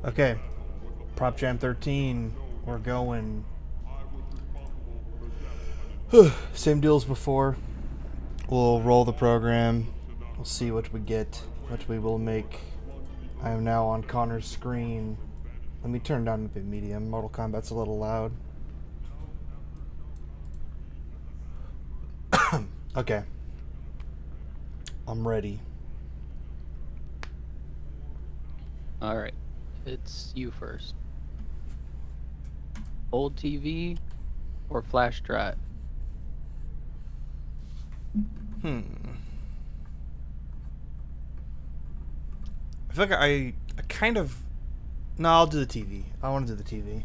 Okay, Prop Jam 13. We're going. Same deal as before. We'll roll the program. We'll see what we get, what we will make. I am now on Connor's screen. Let me turn down a bit medium. Mortal Kombat's a little loud. Okay. I'm ready. All right. It's you first. Old TV or flash drive? Hmm. I feel like I kind of. No, I'll do the TV. I want to do the TV.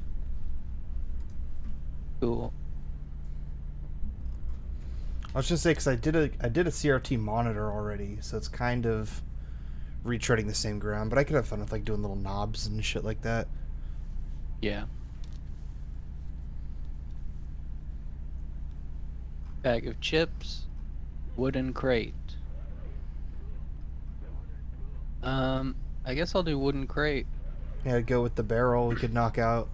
Cool. I was just say because I did a CRT monitor already, so it's kind of retreading the same ground. But I could have fun with like doing little knobs and shit like that. Yeah. Bag of chips, wooden crate. I guess I'll do wooden crate. Yeah, go with the barrel. We could knock out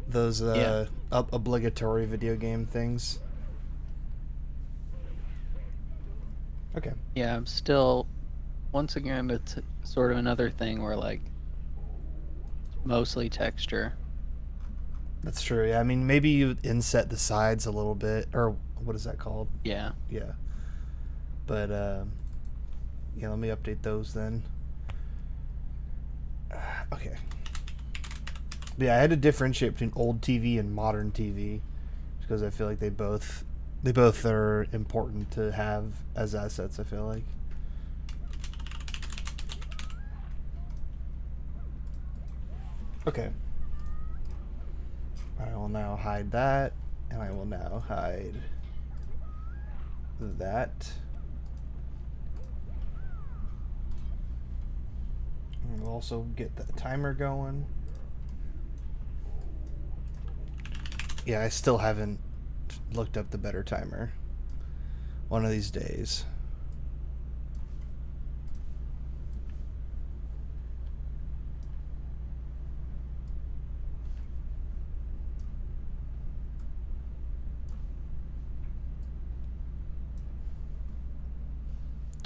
those Yeah. obligatory video game things. Okay. Yeah, I'm still once again it's sort of another thing where like mostly texture. That's true. Yeah, I mean maybe you inset the sides a little bit, or what is that called? Yeah. Yeah. But yeah, let me update those then. Okay. Yeah, I had to differentiate between old TV and modern TV because I feel like they both are important to have as assets. I feel like. Okay. I will now hide that, and I will now hide that. And we'll also get the timer going. Yeah, I still haven't looked up the better timer. One of these days.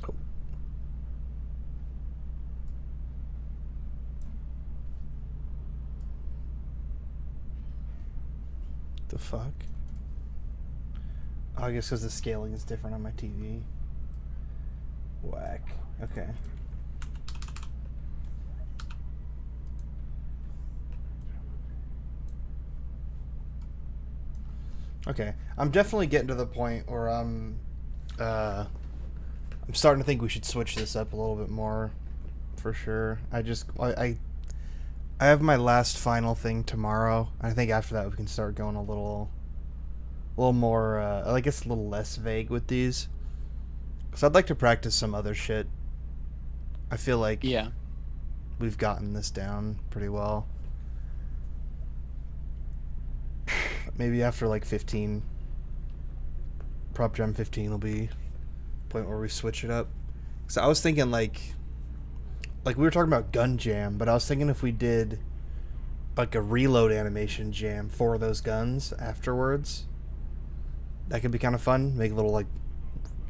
Oh. The fuck? Oh, I guess because the scaling is different on my TV. Whack. Okay. Okay. I'm definitely getting to the point where I'm starting to think we should switch this up a little bit more, for sure. I have my last final thing tomorrow. I think after that we can start going a little more. I guess a little less vague with these. Cause I'd like to practice some other shit. I feel like Yeah. we've gotten this down pretty well. Maybe after like 15, Prop Jam 15 will be the point where we switch it up. So I was thinking like we were talking about gun jam, but I was thinking if we did like a reload animation jam for those guns afterwards, that could be kind of fun. Make little like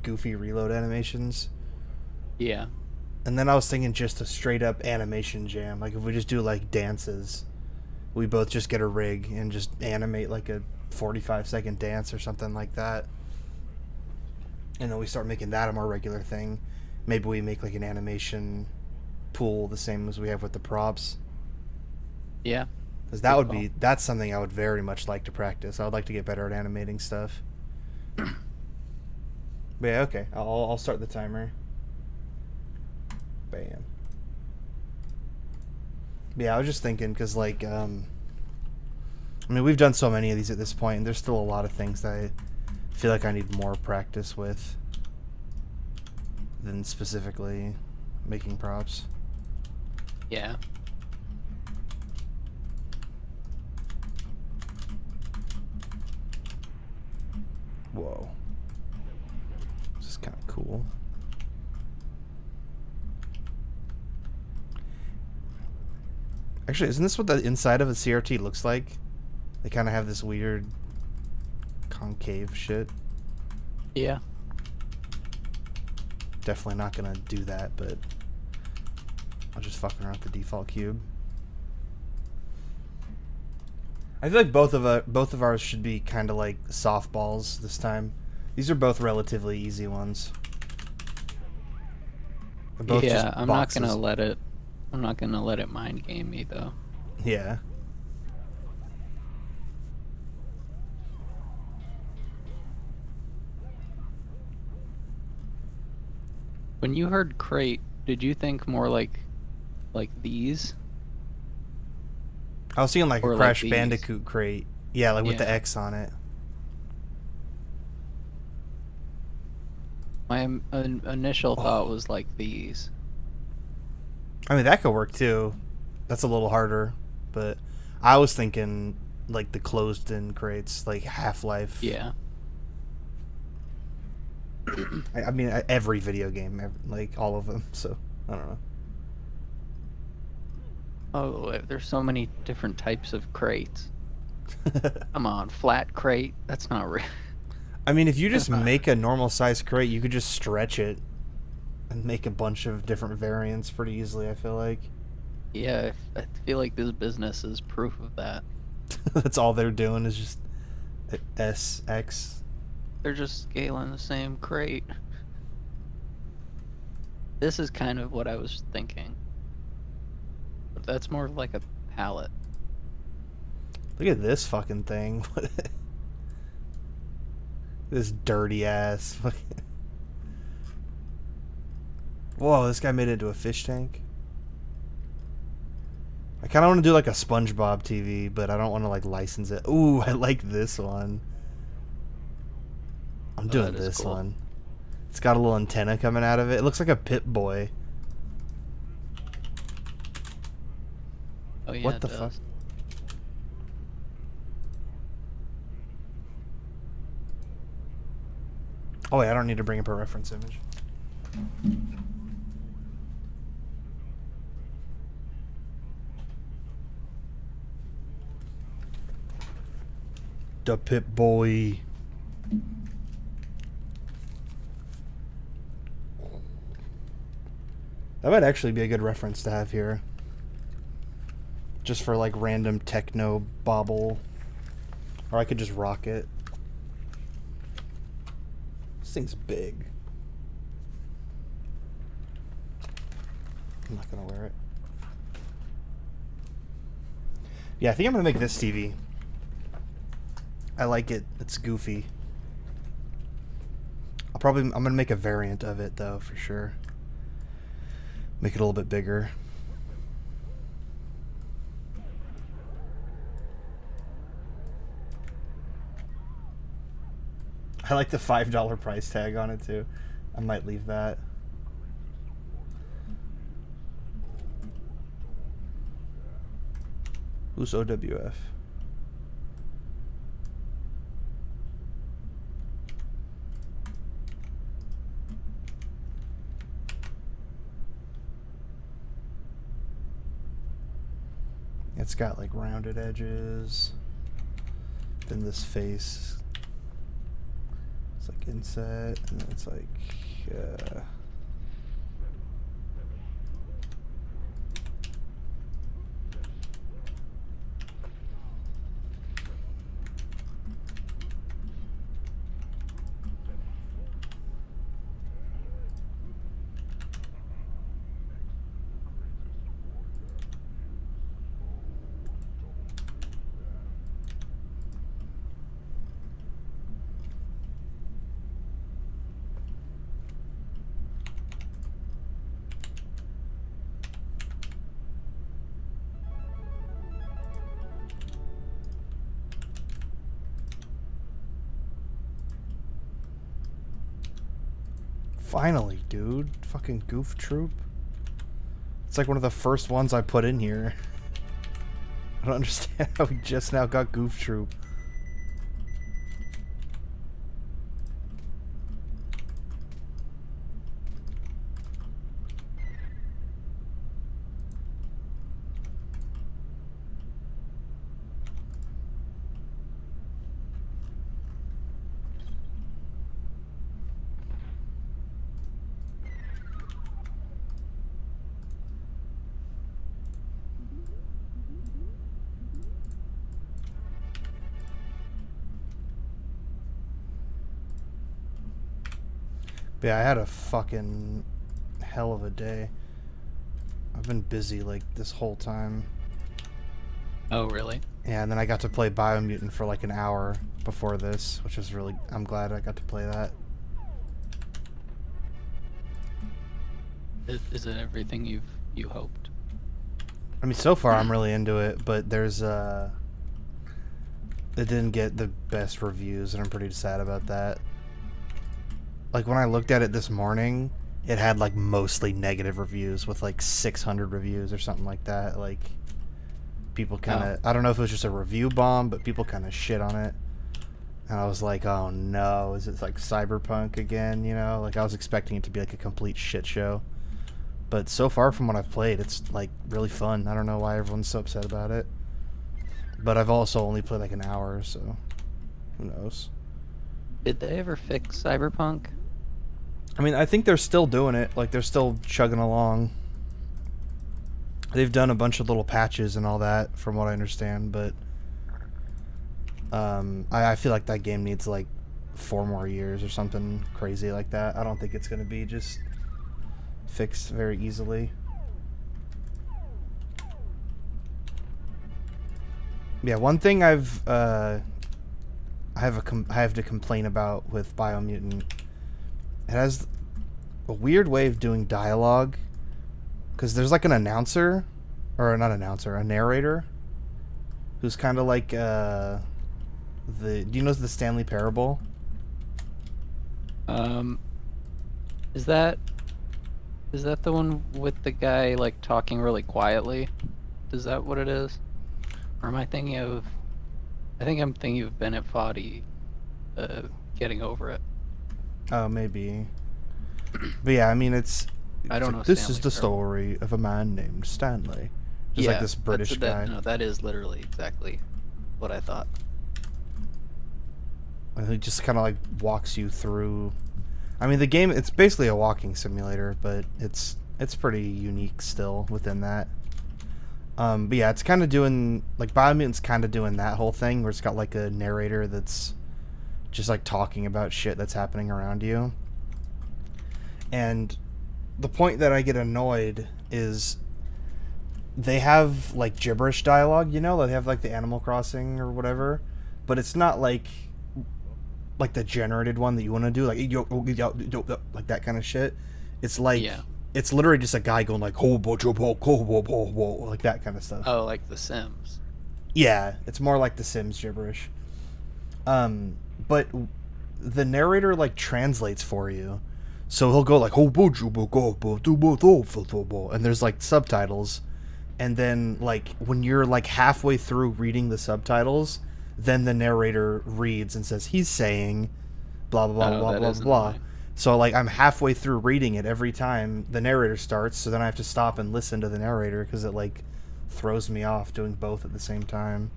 goofy reload animations. Yeah. And then I was thinking just a straight up animation jam. Like if we just do like dances, we both just get a rig and just animate like a 45-second dance or something like that. And then we start making that a more regular thing. Maybe we make like an animation pool the same as we have with the props. Yeah. Because Good call. that's something I would very much like to practice. I would like to get better at animating stuff. But yeah, okay. I'll start the timer. Bam. Yeah, I was just thinking because like I mean we've done so many of these at this point, and there's still a lot of things that I feel like I need more practice with than specifically making props. Yeah. Whoa. This is kind of cool. Actually, isn't this what the inside of a CRT looks like? They kind of have this weird concave shit. Yeah. Definitely not gonna do that, but I'll just fucking around with the default cube. I feel like both of ours should be kind of like softballs this time. These are both relatively easy ones. They're both Yeah, just I'm boxes. not gonna let it. I'm not gonna let it mind game me though. Yeah. When you heard crate, did you think more like these? I was seeing like a Or like Crash these? Bandicoot crate. Yeah, like with the Yeah. X on it. My initial thought Oh. was like these. I mean, that could work too. That's a little harder, but I was thinking like the closed-in crates, like Half-Life. Yeah. I mean, every video game, like all of them. So I don't know. Oh, there's so many different types of crates. Come on, flat crate. That's not real. I mean, if you just make a normal size crate, you could just stretch it and make a bunch of different variants pretty easily. I feel like Yeah, I feel like this business is proof of that. that's all they're doing is just SX. They're just scaling the same crate. This is kind of what I was thinking. But that's more of like a pallet. Look at this fucking thing. This dirty ass. Whoa, this guy made it into a fish tank. I kind of want to do like a SpongeBob TV, but I don't want to like license it. Ooh, I like this one. I'm doing that is this cool. one. It's got a little antenna coming out of it. It looks like a Pip-Boy. Oh yeah, What the it fuck? does. Oh wait, I don't need to bring up a reference image. The Pip-Boy. That might actually be a good reference to have here. Just for like random techno bobble. Or I could just rock it. This thing's big. I'm not gonna wear it. Yeah, I think I'm gonna make this TV. I like it. It's goofy. I'm gonna make a variant of it though, for sure. Make it a little bit bigger. I like the $5 price tag on it too. I might leave that. Who's OWF? It's got like rounded edges. Then this face. It's like inset, and then it's like finally, dude. Fucking Goof Troop. It's like one of the first ones I put in here. I don't understand how we just now got Goof Troop. But yeah, I had a fucking hell of a day. I've been busy like this whole time. Oh, really? Yeah, and then I got to play Biomutant for like an hour before this, which was really... I'm glad I got to play that. Is it everything you hoped? I mean, so far I'm really into it, but there's it didn't get the best reviews, and I'm pretty sad about that. Like, when I looked at it this morning, it had like mostly negative reviews with like 600 reviews or something like that. Like, people kind of... I don't know if it was just a review bomb, but people kind of shit on it. And I was like, oh no, is it like Cyberpunk again, you know? Like, I was expecting it to be like a complete shit show. But so far from what I've played, it's like really fun. I don't know why everyone's so upset about it. But I've also only played like an hour, so who knows? Did they ever fix Cyberpunk? I mean, I think they're still doing it. Like, they're still chugging along. They've done a bunch of little patches and all that, from what I understand, but I feel like that game needs like 4 more years or something crazy like that. I don't think it's going to be just fixed very easily. Yeah, one thing I have to complain about with Biomutant. It has a weird way of doing dialogue, because there's like an announcer, or not announcer, a narrator, who's kind of like do you know the Stanley Parable? Is that the one with the guy like talking really quietly? Is that what it is? Or am I thinking of... I think I'm thinking of Bennett Foddy getting over it. Oh, maybe. But yeah, I mean, I don't know. This Stanley is the Parable. story of a man named Stanley. Just like this British guy. No, that is literally exactly what I thought. And he just kind of like walks you through. I mean, the game, it's basically a walking simulator, but it's pretty unique still within that. But yeah, it's kind of doing, like, Biomutant's kind of doing that whole thing where it's got like a narrator that's just like talking about shit that's happening around you. And the point that I get annoyed is they have like gibberish dialogue, you know, they have like the Animal Crossing or whatever, but it's not like the generated one that you want to do, like like that kind of shit. It's like, Yeah. it's literally just a guy going like like that kind of stuff. Oh, like The Sims. Yeah, it's more like the Sims gibberish. But the narrator like translates for you, so he'll go like and there's like subtitles, and then like when you're like halfway through reading the subtitles, then the narrator reads and says he's saying blah blah blah blah blah blah. So like I'm halfway through reading it every time the narrator starts, so then I have to stop and listen to the narrator because it like throws me off doing both at the same time.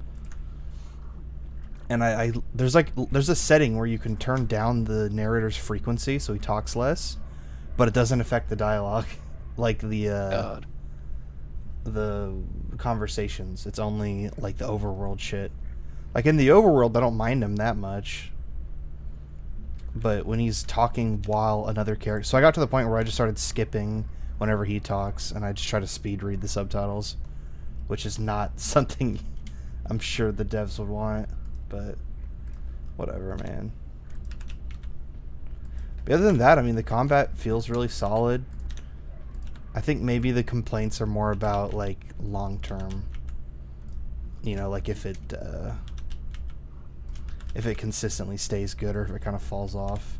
And there's a setting where you can turn down the narrator's frequency so he talks less, but it doesn't affect the dialogue, like the conversations. It's only like the overworld shit. Like in the overworld, I don't mind him that much, but when he's talking while another character... So I got to the point where I just started skipping whenever he talks, and I just try to speed read the subtitles, which is not something I'm sure the devs would want, but whatever, man. But other than that, I mean, the combat feels really solid. I think maybe the complaints are more about, like, long-term. You know, like if it consistently stays good or if it kind of falls off.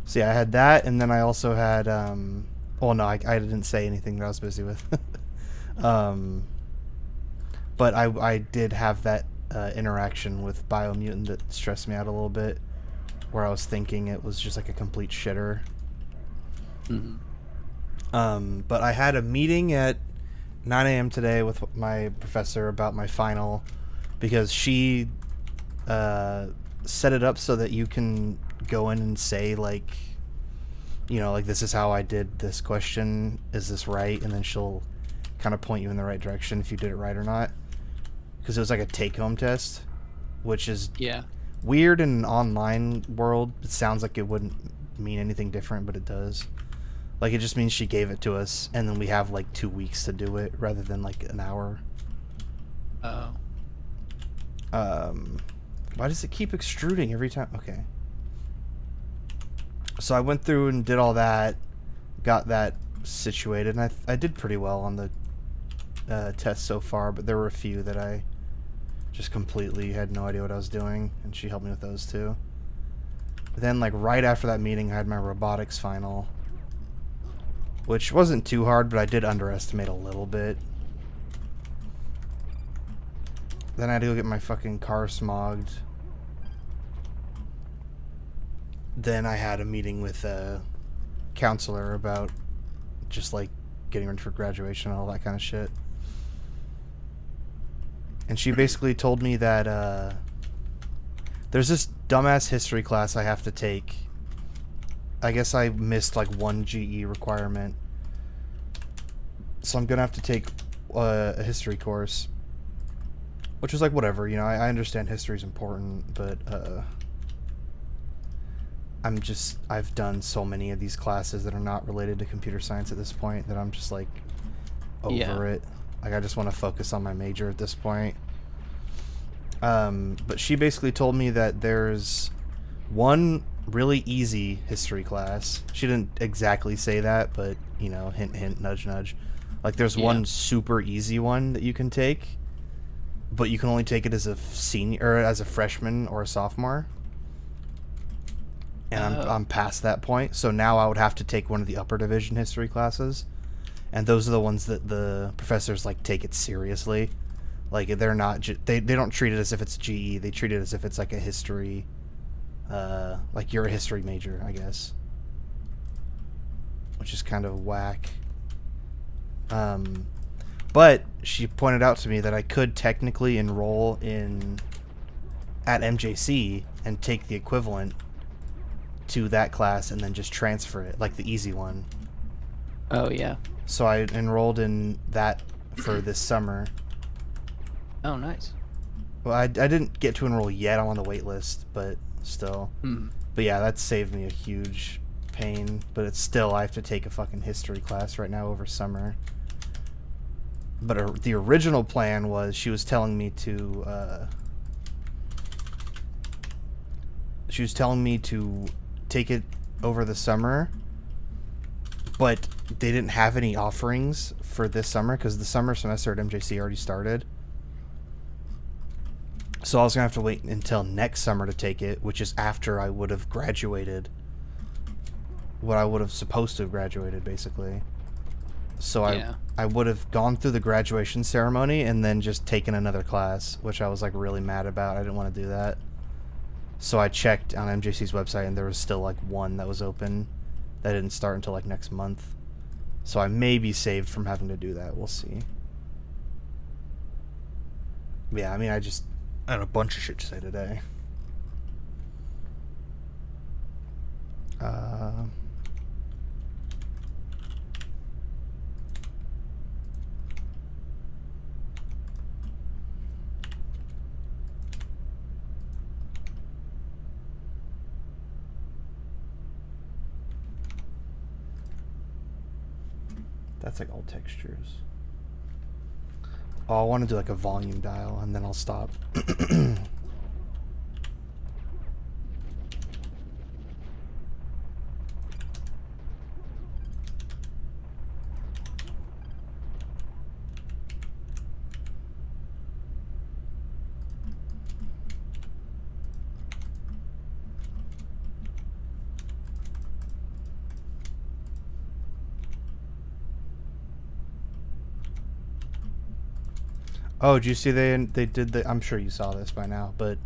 So yeah, I had that, and then I also had, well, no, I didn't say anything that I was busy with. But I did have that interaction with Biomutant that stressed me out a little bit, where I was thinking it was just like a complete shitter. Mm-hmm. But I had a meeting at 9 a.m. today with my professor about my final, because she set it up so that you can go in and say, like, you know, like, this is how I did this question, is this right? And then she'll kind of point you in the right direction if you did it right or not. because it was like a take-home test, which is Yeah. weird in an online world. It sounds like it wouldn't mean anything different, but it does. Like, it just means she gave it to us, and then we have like 2 weeks to do it rather than like an hour. Oh. Why does it keep extruding every time? Okay. So I went through and did all that, got that situated, and I did pretty well on the test so far, but there were a few that I just completely had no idea what I was doing, and she helped me with those too. But then, like, right after that meeting, I had my robotics final, which wasn't too hard, but I did underestimate a little bit. Then I had to go get my fucking car smogged. Then I had a meeting with a counselor about just, like, getting ready for graduation and all that kind of shit. And she basically told me that there's this dumbass history class I have to take. I guess I missed like one GE requirement, so I'm gonna have to take a history course, which was like, whatever, you know, I understand history is important, but I've done so many of these classes that are not related to computer science at this point that I'm just like over it. Like, I just want to focus on my major at this point. But she basically told me that there's one really easy history class. She didn't exactly say that, but, you know, hint, hint, nudge, nudge. Like, there's one super easy one that you can take, but you can only take it as a senior, or as a freshman or a sophomore. And I'm past that point, so now I would have to take one of the upper division history classes. And those are the ones that the professors, like, take it seriously. Like, they're not... They don't treat it as if it's GE. They treat it as if it's, like, a history... like, you're a history major, I guess. Which is kind of whack. But she pointed out to me that I could technically enroll at MJC and take the equivalent to that class and then just transfer it, like the easy one. Oh, yeah. So I enrolled in that for this summer. Oh, nice. Well, I didn't get to enroll yet. I'm on the wait list, but still. But yeah, that saved me a huge pain. But it's still, I have to take a fucking history class right now over summer. But the original plan was she was telling me to take it over the summer, but they didn't have any offerings for this summer because the summer semester at MJC already started. So I was going to have to wait until next summer to take it, which is after I would have graduated. What I would have supposed to have graduated, basically. So I would have gone through the graduation ceremony and then just taken another class, which I was like really mad about. I didn't want to do that. So I checked on MJC's website and there was still like one that was open that didn't start until like next month. So I may be saved from having to do that. We'll see. Yeah, I mean, I had a bunch of shit to say today. That's like all textures. Oh, I want to do like a volume dial and then I'll stop. Oh, did you see they did the... I'm sure you saw this by now, but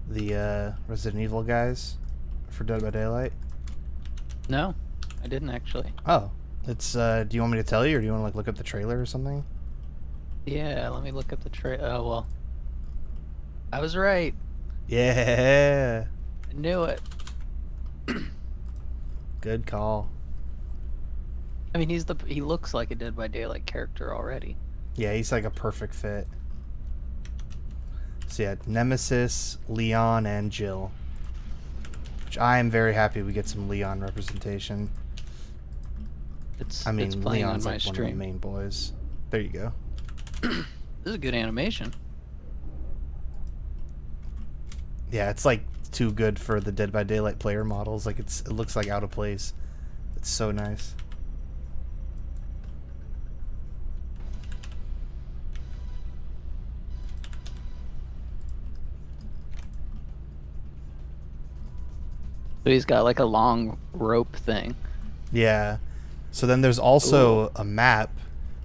the Resident Evil guys for Dead by Daylight? No, I didn't actually. Oh, it's do you want me to tell you, or do you want to like look up the trailer or something? Yeah, let me look up the trailer. Oh, well. I was right. Yeah. I knew it. Good call. I mean, he looks like a Dead by Daylight character already. Yeah, he's like a perfect fit. So yeah, Nemesis, Leon, and Jill. Which I am very happy we get some Leon representation. It's I mean, it's playing Leon's on my like one of the stream. main boys. There you go. This is a good animation. Yeah, it's like too good for the Dead by Daylight player models. Like it looks like out of place. It's so nice. So he's got like a long rope thing. Yeah. So then there's also Ooh. a map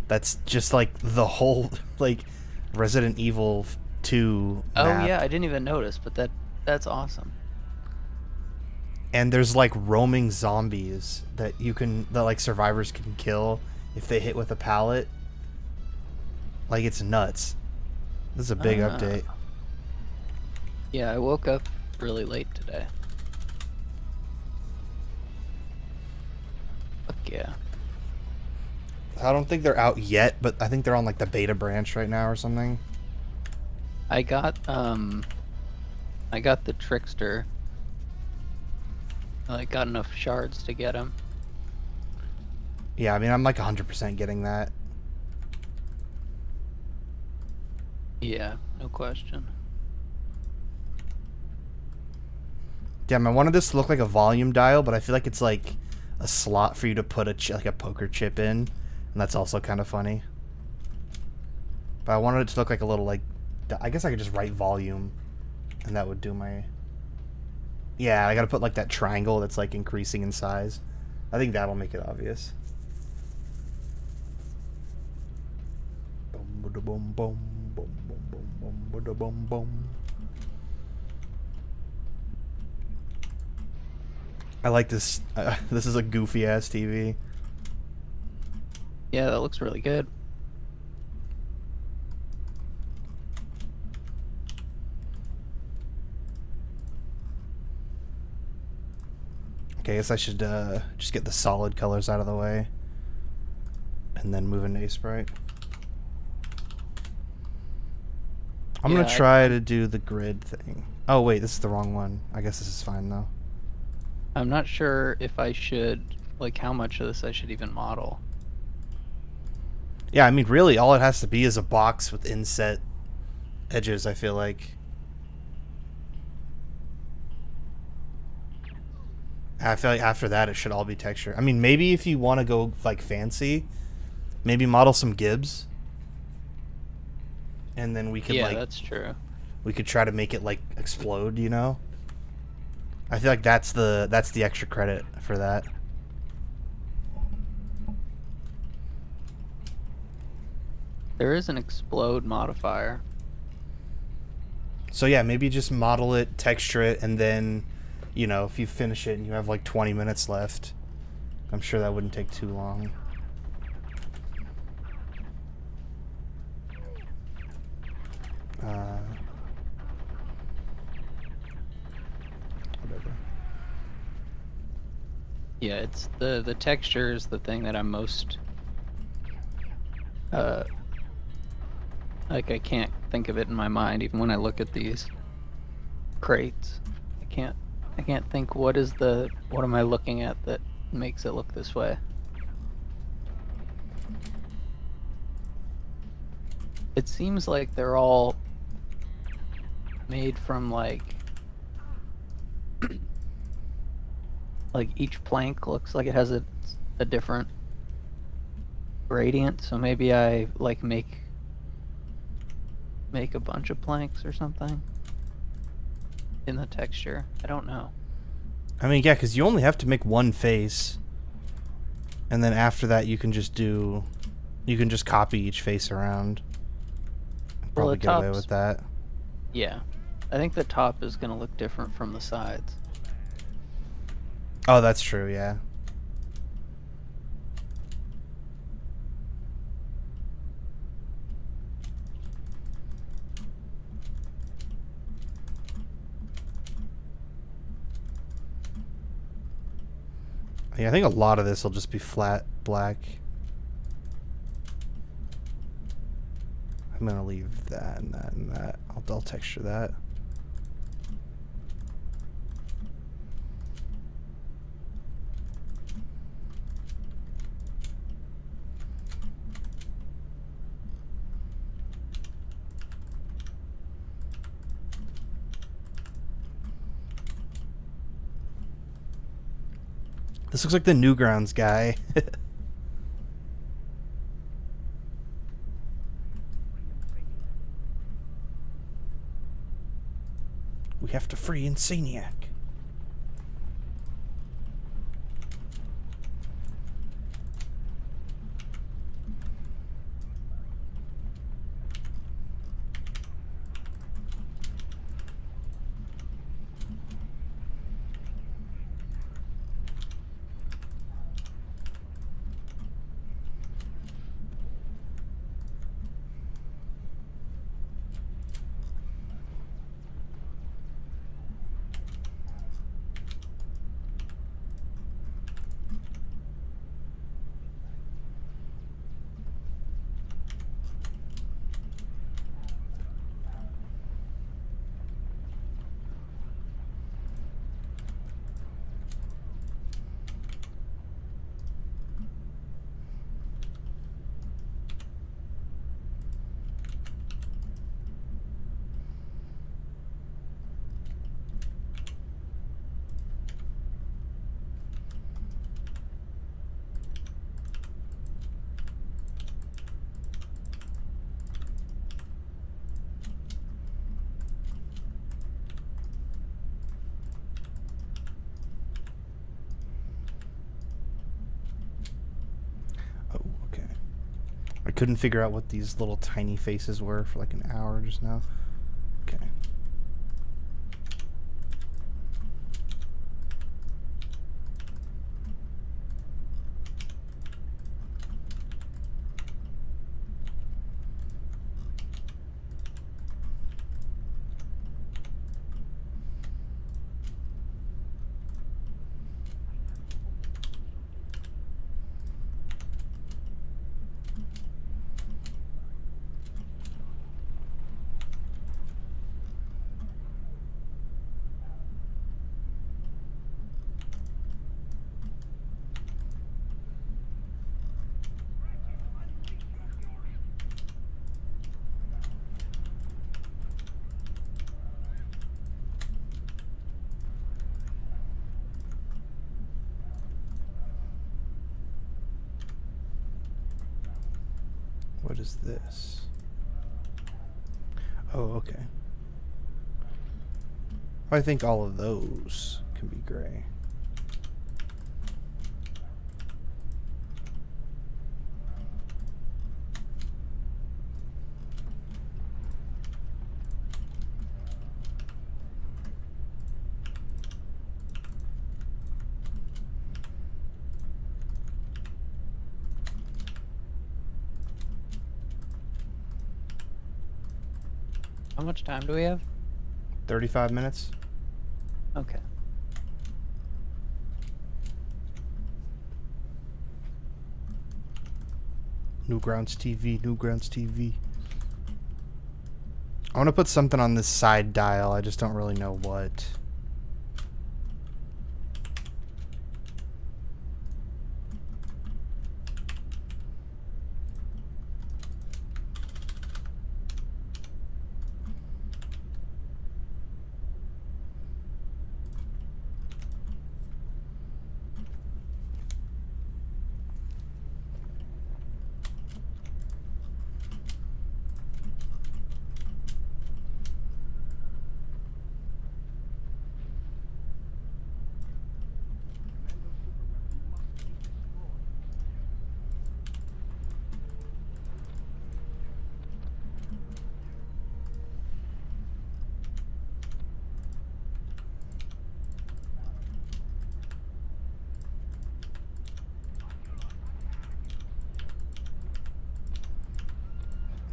that's just like the whole like Resident Evil 2 Oh map. yeah, I didn't even notice, but that's awesome. And there's like roaming zombies that like survivors can kill if they hit with a pallet. Like it's nuts. This is a big update. Yeah, I woke up really late today. Fuck yeah. I don't think they're out yet, but I think they're on like the beta branch right now or something. I got the Trickster. I got enough shards to get him. Yeah, I mean I'm like 100% getting that. Yeah, no question. Damn, I wanted this to look like a volume dial, but I feel like it's like a slot for you to put like a poker chip in, and that's also kind of funny. But I wanted it to look like a little like, I guess I could just write volume, and that would do my. Yeah, I gotta put like that triangle that's like increasing in size. I think that'll make it obvious. Boom, boom, boom, boom, boom, boom, boom, boom, boom. I like this. This is a goofy ass TV. Yeah, that looks really good. Okay, I guess I should just get the solid colors out of the way, and then move into Sprite. I'm gonna try to do the grid thing. Oh wait, this is the wrong one. I guess this is fine though. I'm not sure if I should, like, how much of this I should even model. Yeah, I mean, really, all it has to be is a box with inset edges, I feel like. I feel like after that, it should all be texture. I mean, maybe if you want to go, like, fancy, maybe model some Gibbs. And then we could, Yeah, like... that's true. We could try to make it, like, explode, you know? I feel like that's the extra credit for that. There is an explode modifier. So yeah, maybe just model it, texture it, and then, you know, if you finish it and you have like 20 minutes left, I'm sure that wouldn't take too long. Whatever. Yeah, it's the texture is the thing that I'm most like, I can't think of it in my mind even when I look at these crates. I can't think what am I looking at that makes it look this way. It seems like they're all made from like each plank looks like it has a different gradient, so maybe I like make a bunch of planks or something in the texture. I don't know. I mean, yeah, because you only have to make one face, and then after that you can just copy each face around. Probably get away with that. Yeah, I think the top is gonna look different from the sides. Oh, that's true, yeah. Yeah, I think a lot of this will just be flat black. I'm gonna leave that and that and that. I'll texture that. This looks like the Newgrounds guy. We have to free Insaniac. Oh, okay. I couldn't figure out what these little tiny faces were for like an hour just now. Okay. What is this? Oh, okay. I think all of those can be gray. How much time do we have? 35 minutes? Okay. Newgrounds TV, Newgrounds TV. I want to put something on this side dial. I just don't really know what.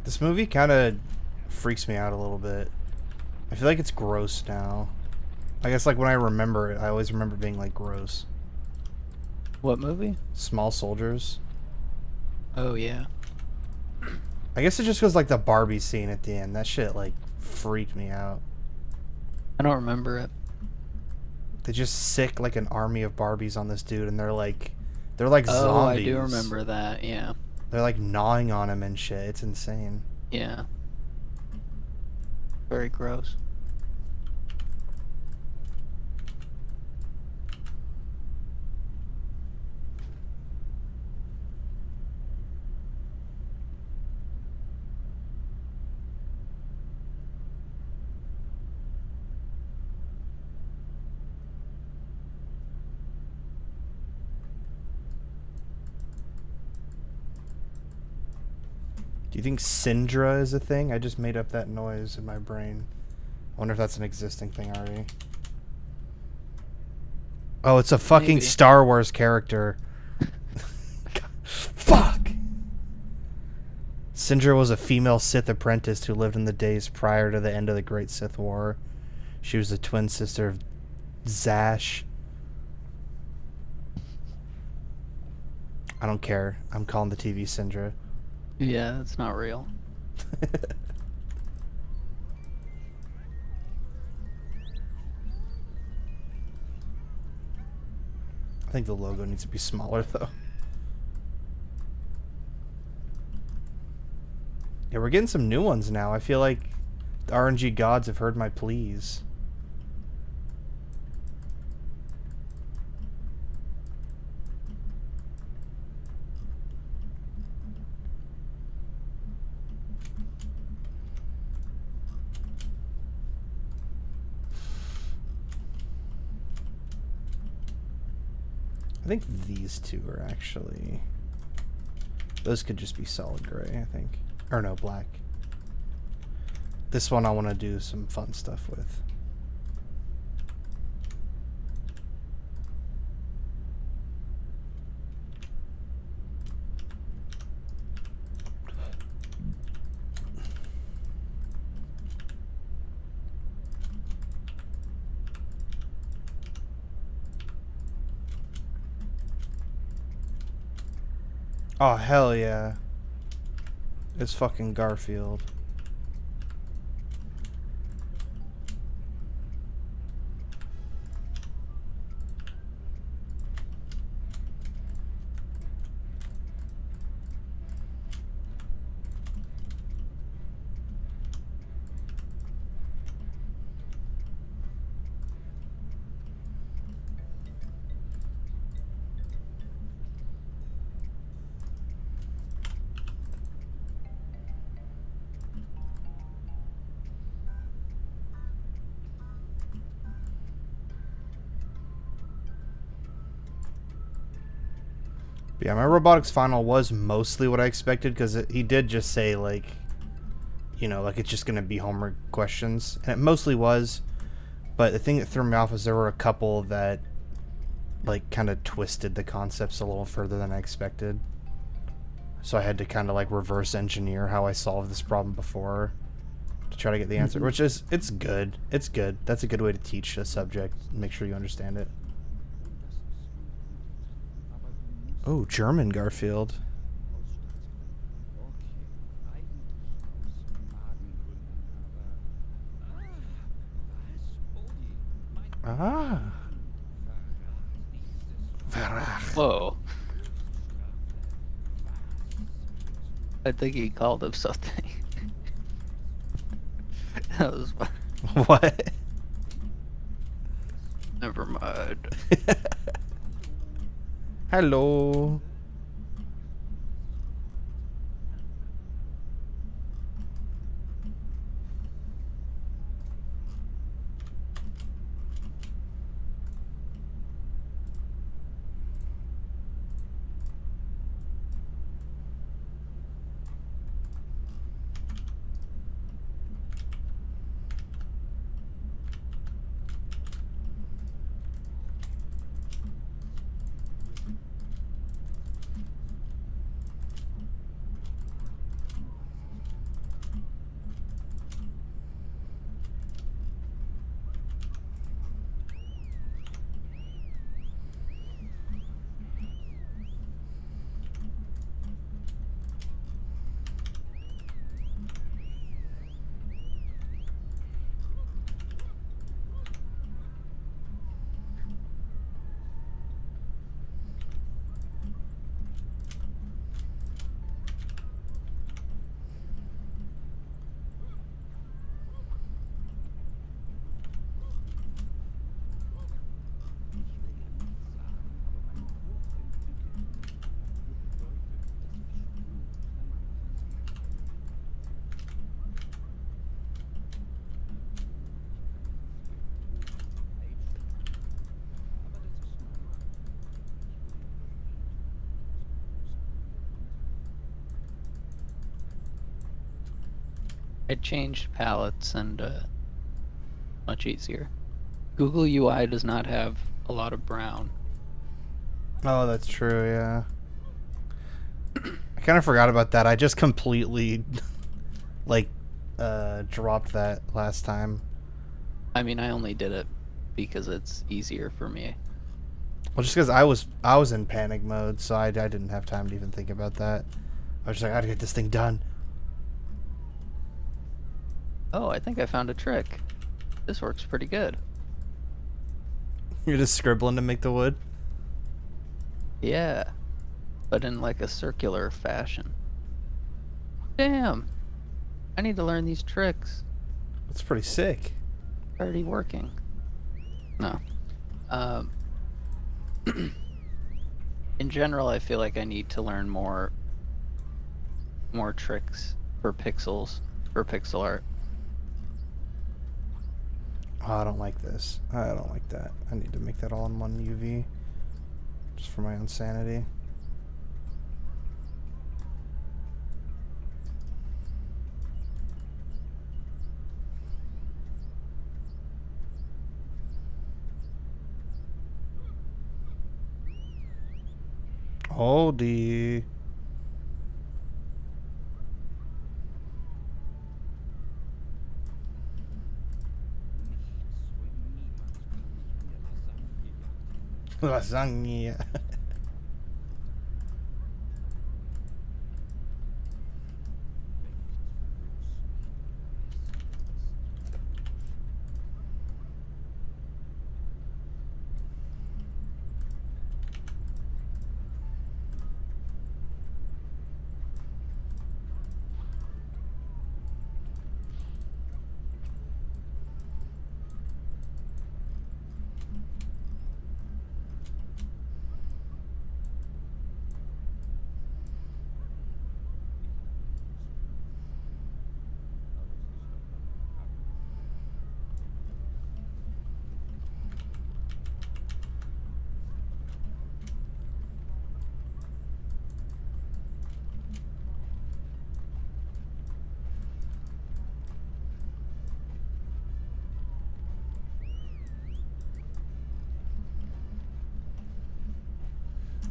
This movie kind of freaks me out a little bit. I feel like it's gross now. I guess like when I remember it, I always remember being like gross. What movie? Small Soldiers. Oh, yeah. I guess it just goes like the Barbie scene at the end. That shit like freaked me out. I don't remember it. They just sick like an army of Barbies on this dude, and they're like Oh, I zombies. do remember that. Yeah. They're like gnawing on him and shit. It's insane. Yeah. Very gross. Do you think Syndra is a thing? I just made up that noise in my brain. I wonder if that's an existing thing already. Oh, it's a fucking Maybe. Star Wars character. Fuck! Syndra was a female Sith apprentice who lived in the days prior to the end of the Great Sith War. She was the twin sister of Zash. I don't care. I'm calling the TV Syndra. Yeah, that's not real. I think the logo needs to be smaller, though. Yeah, we're getting some new ones now. I feel like the RNG gods have heard my pleas. I think these two are actually... Those could just be solid gray, I think. Or no, black. This one I want to do some fun stuff with. Oh, hell yeah. It's fucking Garfield. Yeah, my robotics final was mostly what I expected, because he did just say, like, you know, like it's just going to be homework questions. And it mostly was. But the thing that threw me off was there were a couple that, like, kind of twisted the concepts a little further than I expected. So I had to kind of, like, reverse engineer how I solved this problem before to try to get the answer. Which is, it's good. It's good. That's a good way to teach a subject. Make sure you understand it. Oh, German Garfield. Ah. Whoa. I think he called him something. That was fun. What? Never mind. Hello. I changed palettes and much easier. Google UI does not have a lot of brown. Oh, that's true, yeah. I kind of forgot about that. I just completely, like, dropped that last time. I mean, I only did it because it's easier for me. Well, just because I was in panic mode, so I didn't have time to even think about that. I was just like, I gotta get this thing done. Oh, I think I found a trick. This works pretty good. You're just scribbling to make the wood? Yeah, but in like a circular fashion. Damn, I need to learn these tricks. That's pretty sick. Already working. No. Um, in general, I feel like I need to learn more tricks for pixels, for pixel art. Oh, I don't like this. I don't like that. I need to make that all in one UV. Just for my own sanity. Holdy. Lasagna.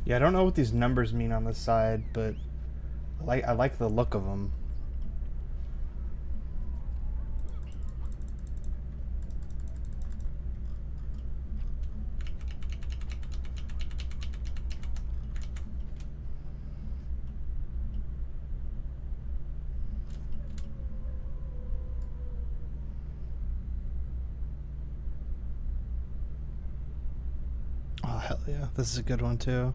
Yeah, I don't know what these numbers mean on the side, but I like the look of them. Oh, hell yeah. This is a good one, too.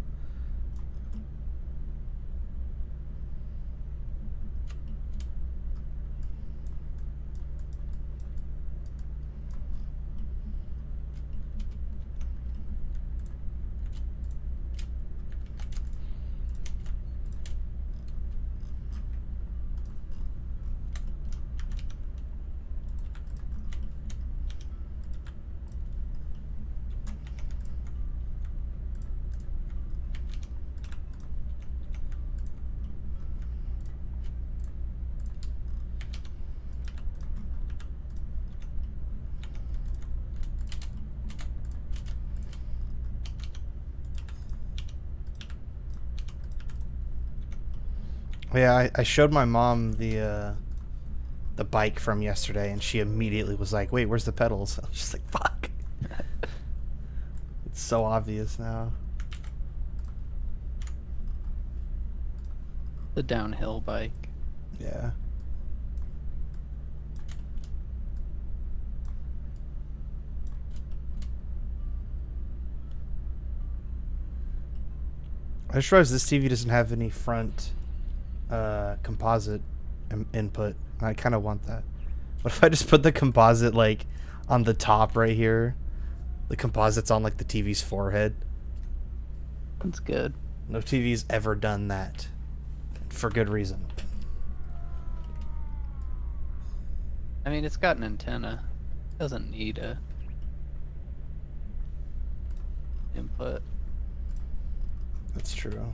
Yeah, I showed my mom the bike from yesterday, and she immediately was like, "Wait, where's the pedals?" I was just like, "Fuck!" It's so obvious now. The downhill bike. Yeah. I just realized this TV doesn't have any front composite input. I kind of want that. What if I just put the composite like on the top right here? The composite's on like the TV's forehead. That's good. No TV's ever done that. For good reason. I mean, it's got an antenna. Doesn't need a input. That's true.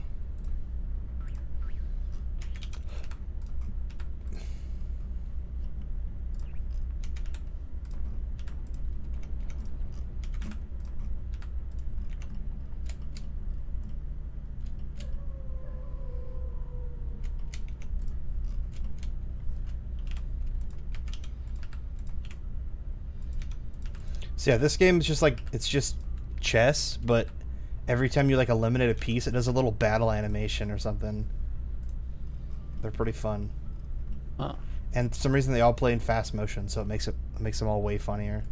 So yeah, this game is just like, it's just chess, but every time you like eliminate a piece, it does a little battle animation or something. They're pretty fun. Huh. And for some reason they all play in fast motion, so it makes them all way funnier.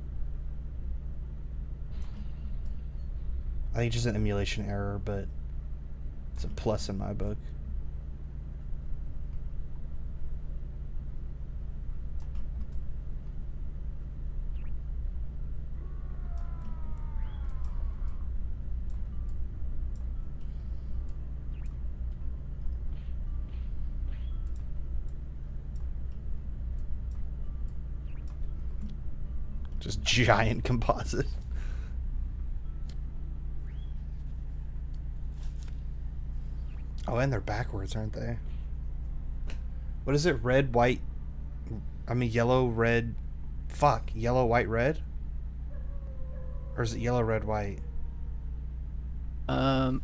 I think it's just an emulation error, but it's a plus in my book. Just giant composite. Oh, and they're backwards, aren't they? What is it? Red, white. I mean, yellow, red. Fuck. Yellow, white, red? Or is it yellow, red, white? I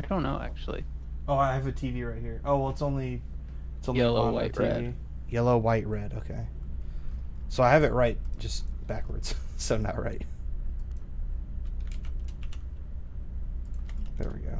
don't know actually. Oh, I have a TV right here. Oh, well, it's only Yellow, on white, the TV. red. Yellow, white, red. Okay. So I have it right, just backwards. So not right. There we go.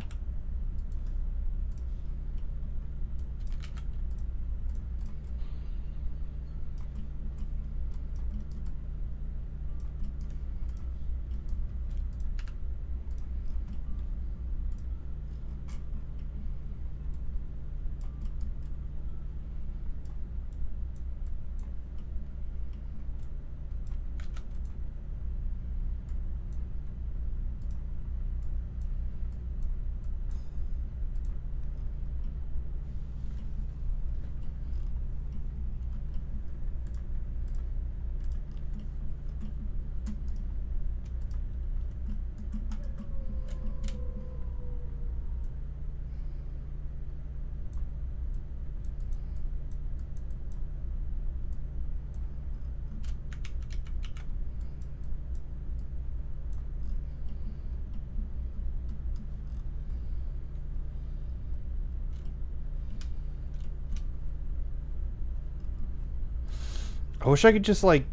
I wish I could just like...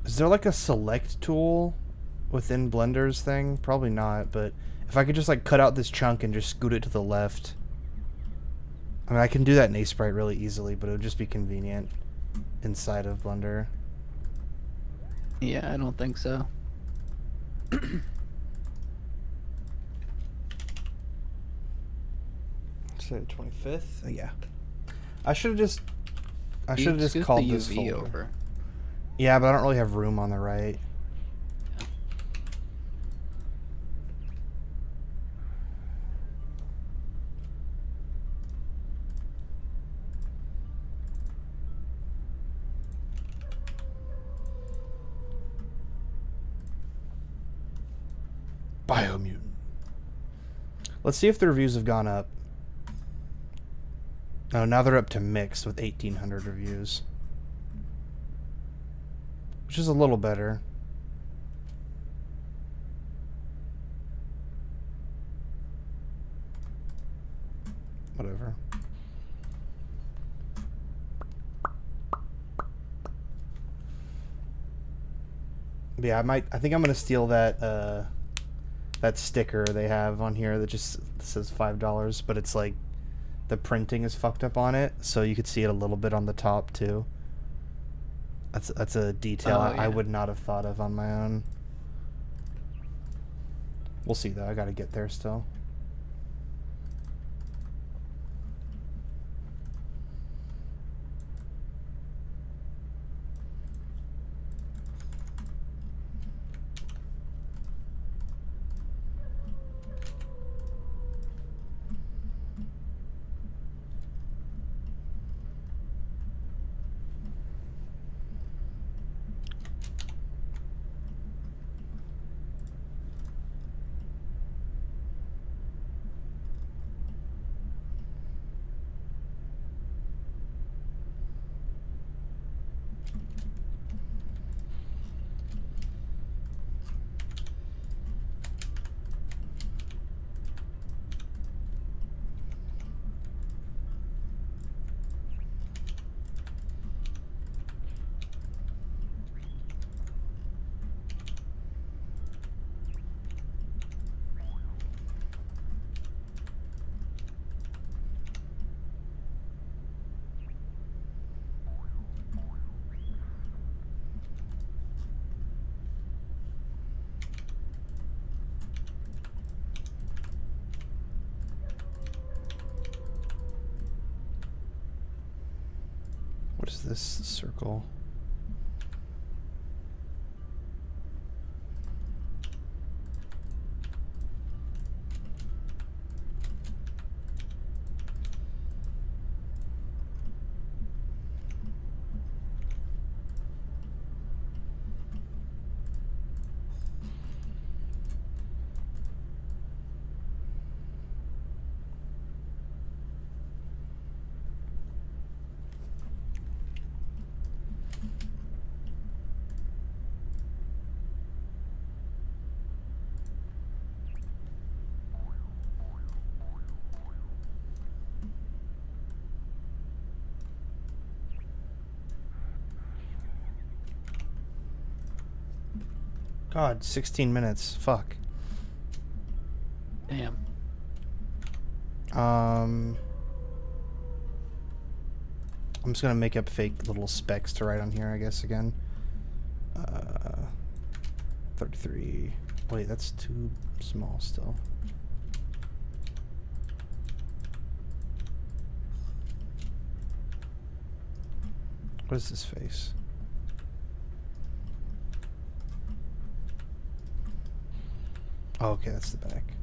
Is there like a select tool within Blender's thing? Probably not, but if I could just like cut out this chunk and just scoot it to the left. I mean, I can do that in A-Sprite really easily, but it would just be convenient inside of Blender. Yeah, I don't think so. Say the 25th? Oh, yeah. I should have just Scoot called the this UV folder. over. Yeah, but I don't really have room on the right. Biomutant. Let's see if the reviews have gone up. Oh, now they're up to mixed with 1,800 reviews. Which is a little better. Whatever. But yeah, I think I'm gonna steal that that sticker they have on here that just says $5, but it's like the printing is fucked up on it, so you could see it a little bit on the top too. That's a detail I would not have thought of on my own. We'll see though. I gotta get there still. What is this circle? God, 16 minutes. Fuck. Damn. I'm just gonna make up fake little specs to write on here, I guess, again. 33. Wait, that's too small still. What is this face? Oh, okay, that's the back.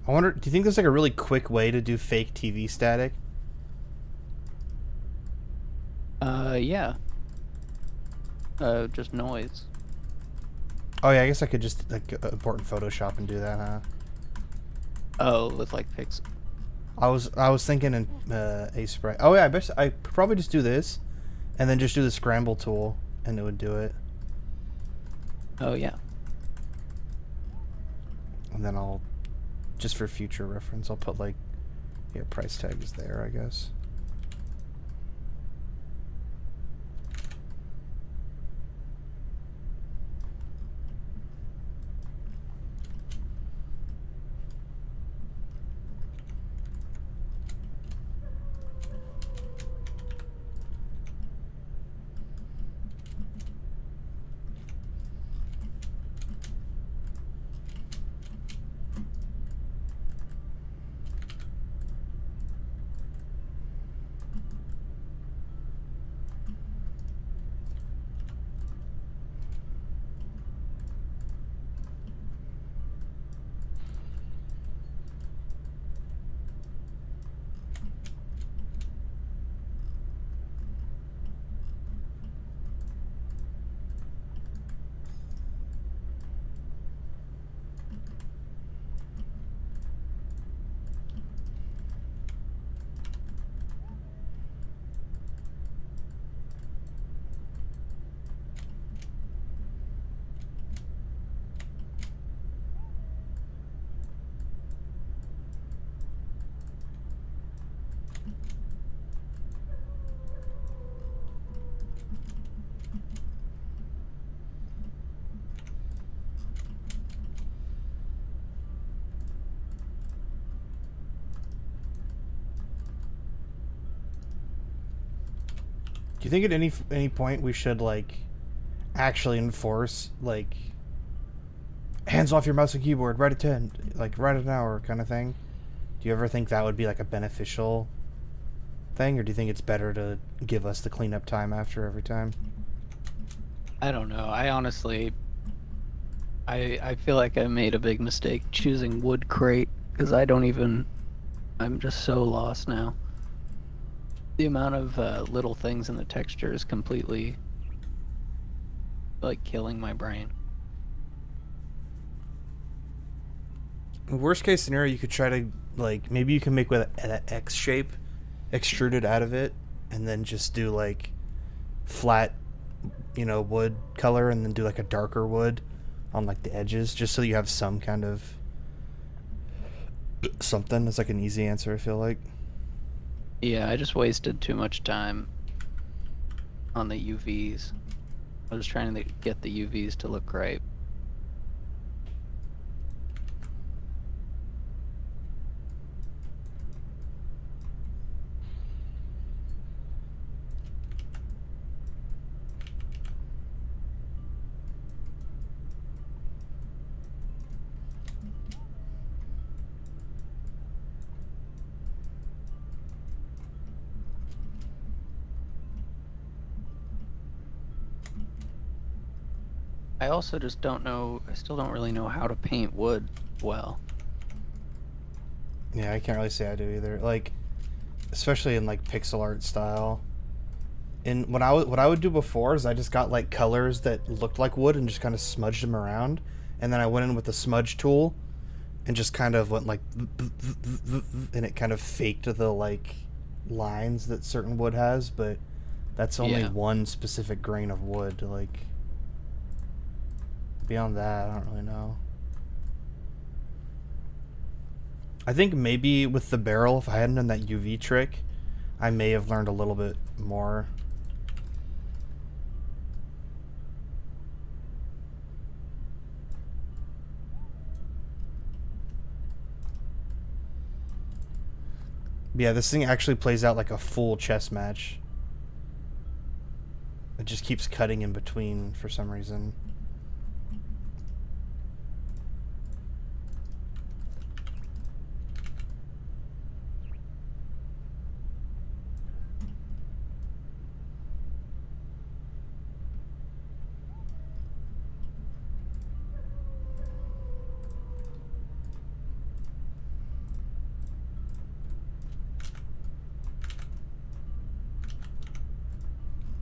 I wonder, do you think there's like a really quick way to do fake TV static? Yeah. Just noise. Oh yeah, I guess I could just like import in Photoshop and do that, huh? Oh, with like pixel. I was thinking in A-Spray. Oh yeah, I bet I could probably just do this, and then just do the scramble tool, and it would do it. Oh yeah. And then I'll, just for future reference, I'll put like, yeah, price tag is there, I guess. Do you think at any point we should like actually enforce like hands off your mouse and keyboard, write a 10, like write an hour kind of thing? Do you ever think that would be like a beneficial thing, or do you think it's better to give us the cleanup time after every time? I don't know. I honestly, I feel like I made a big mistake choosing wood crate because I'm just so lost now. The amount of little things in the texture is completely like killing my brain. Worst case scenario, you could try to like maybe you can make with that X shape extruded out of it, and then just do like flat, wood color, and then do like a darker wood on like the edges, just so you have some kind of something. It's like an easy answer, I feel like. Yeah, I just wasted too much time on the UVs. I was trying to get the UVs to look right. I also just don't know, I still don't really know how to paint wood well. Yeah, I can't really say I do either. Like, especially in like pixel art style. And what I would do before is I just got like colors that looked like wood and just kind of smudged them around, and then I went in with the smudge tool and just kind of went like, and it kind of faked the like lines that certain wood has, but that's only Yeah. one specific grain of wood. Like, beyond that, I don't really know. I think maybe with the barrel, if I hadn't done that UV trick, I may have learned a little bit more. Yeah, this thing actually plays out like a full chess match. It just keeps cutting in between for some reason.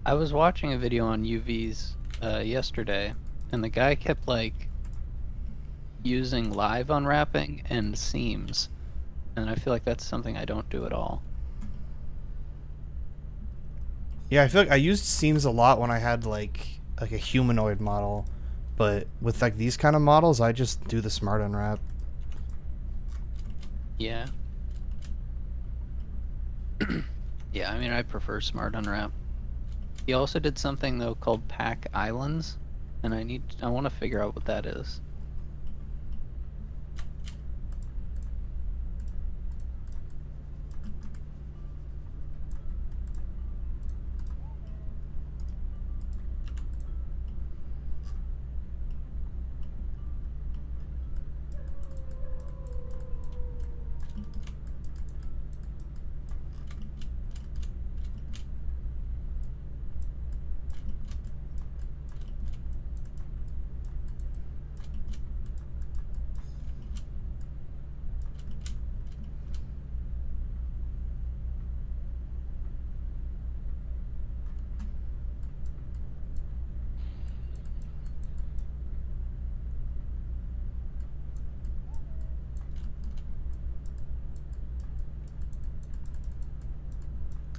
I was watching a video on UVs yesterday, and the guy kept like using live unwrapping and seams, and I feel like that's something I don't do at all. Yeah, I feel like I used seams a lot when I had like a humanoid model, but with like these kind of models, I just do the smart unwrap. Yeah. Yeah, I mean, I prefer Smart Unwrap. He also did something though called Pack Islands, and I want to figure out what that is.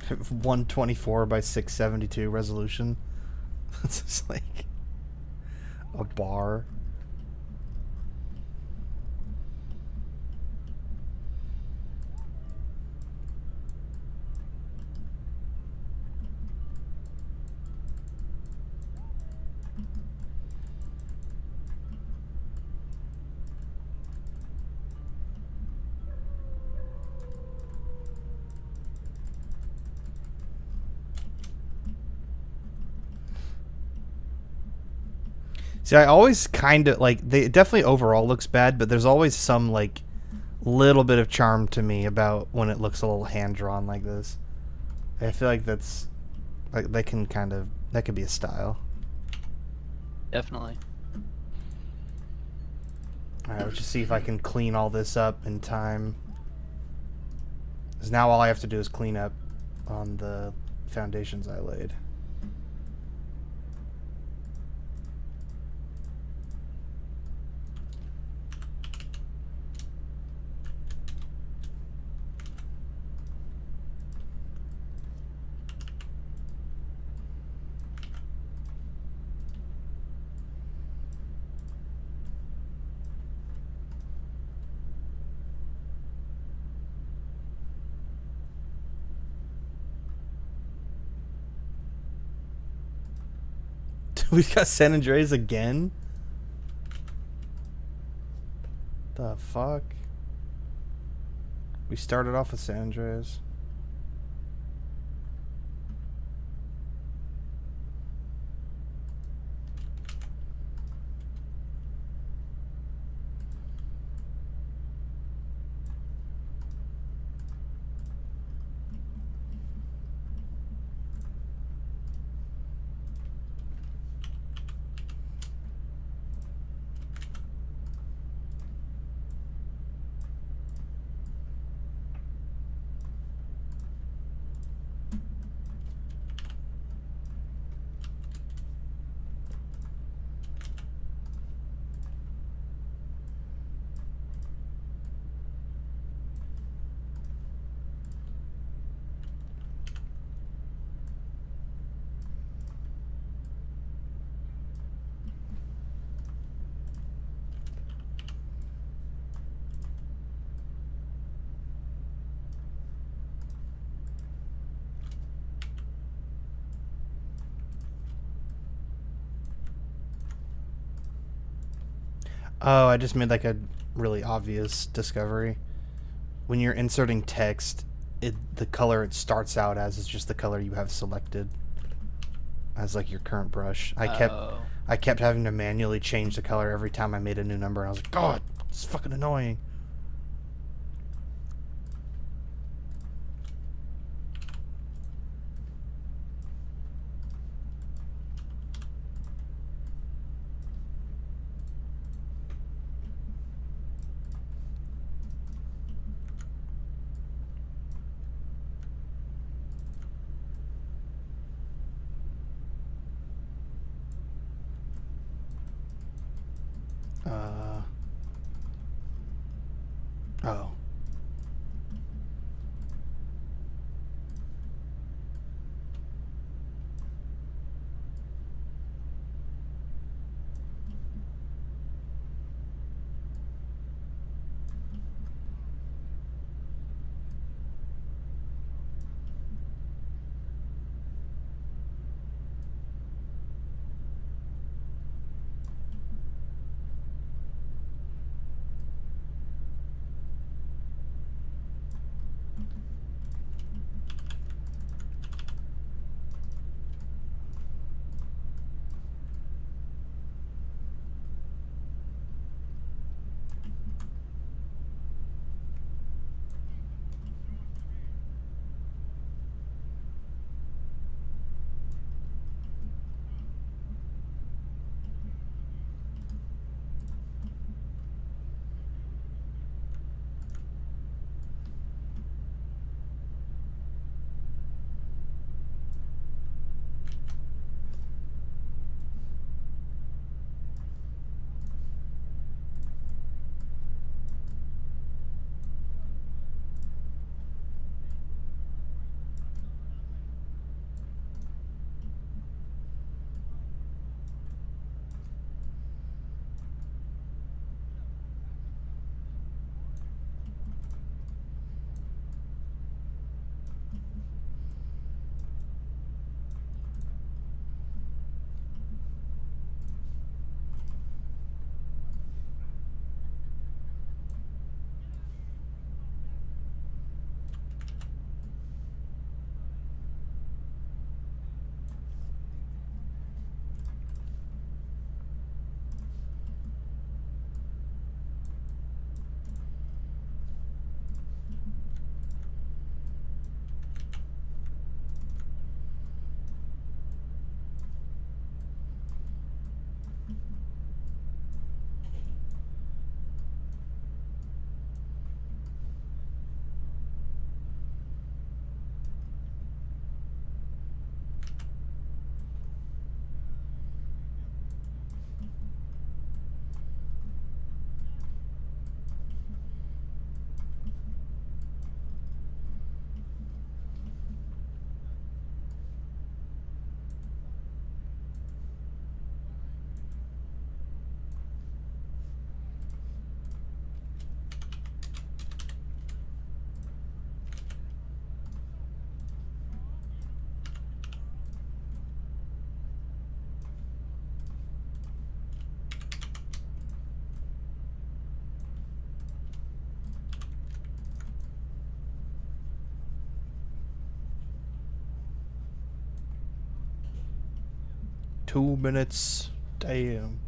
Have 124 by 672 resolution. It's just like a bar. See, I always kind of like they definitely overall looks bad, but there's always some like little bit of charm to me about when it looks a little hand drawn like this. I feel like that's like that could be a style. Definitely. All right, let's just see if I can clean all this up in time. Because now all I have to do is clean up on the foundations I laid. We got San Andreas again? The fuck? We started off with San Andreas. Oh, I just made like a really obvious discovery. When you're inserting text, the color it starts out as is just the color you have selected as like your current brush. Oh. I kept having to manually change the color every time I made a new number, and I was like, God, it's fucking annoying. 2 minutes. Damn.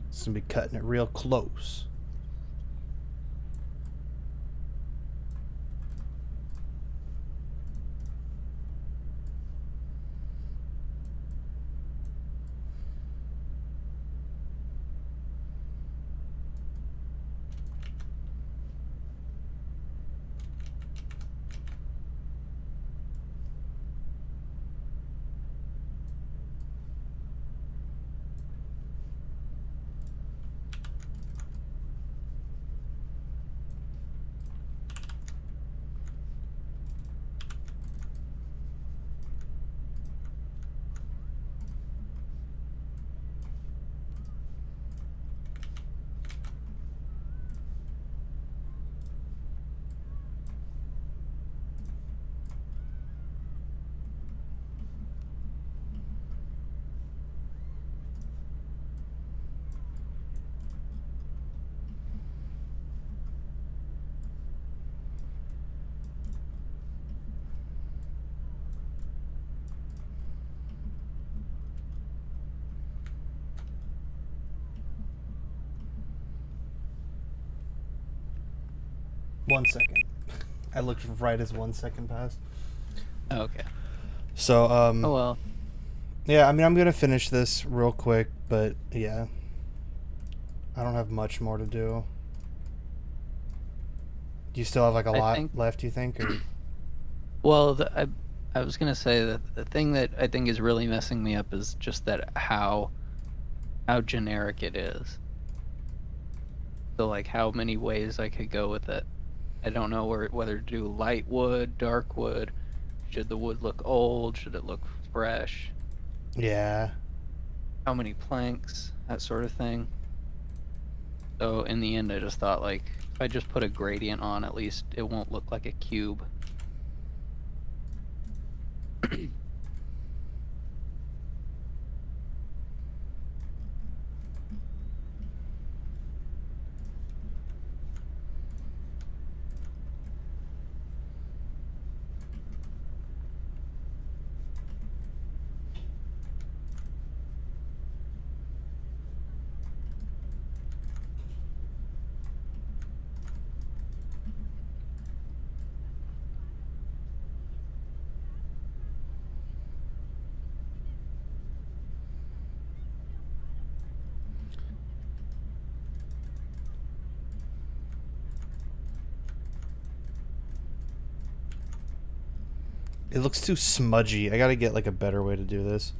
It's gonna be cutting it real close. One second. I looked right as 1 second passed. Okay. So, Oh well. yeah, I mean, I'm gonna finish this real quick, but yeah, I don't have much more to do. Do you still have like a I lot think. left? You think, or Well, I was gonna say that the thing that I think is really messing me up is just that how generic it is. So like how many ways I could go with it. I don't know whether to do light wood, dark wood. Should the wood look old? Should it look fresh? yeah, How many planks? That sort of thing. So in the end, I just thought like if I just put a gradient on, at least it won't look like a cube. it looks too smudgy. I gotta get like a better way to do this.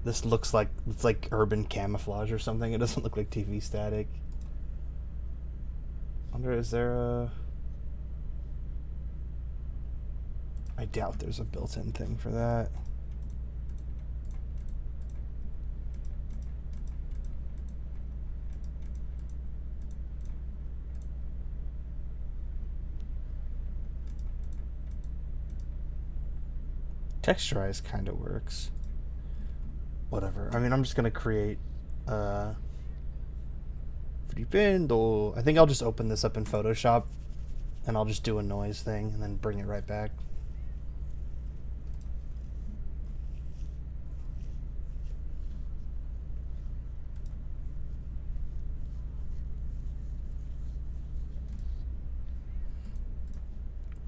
This looks like it's like urban camouflage or something. It doesn't look like TV static. Wonder, is there a? I doubt there's a built-in thing for that. Texturize kind of works. Whatever. I mean, I'm just gonna create flipendo. I think I'll just open this up in Photoshop and I'll just do a noise thing and then bring it right back.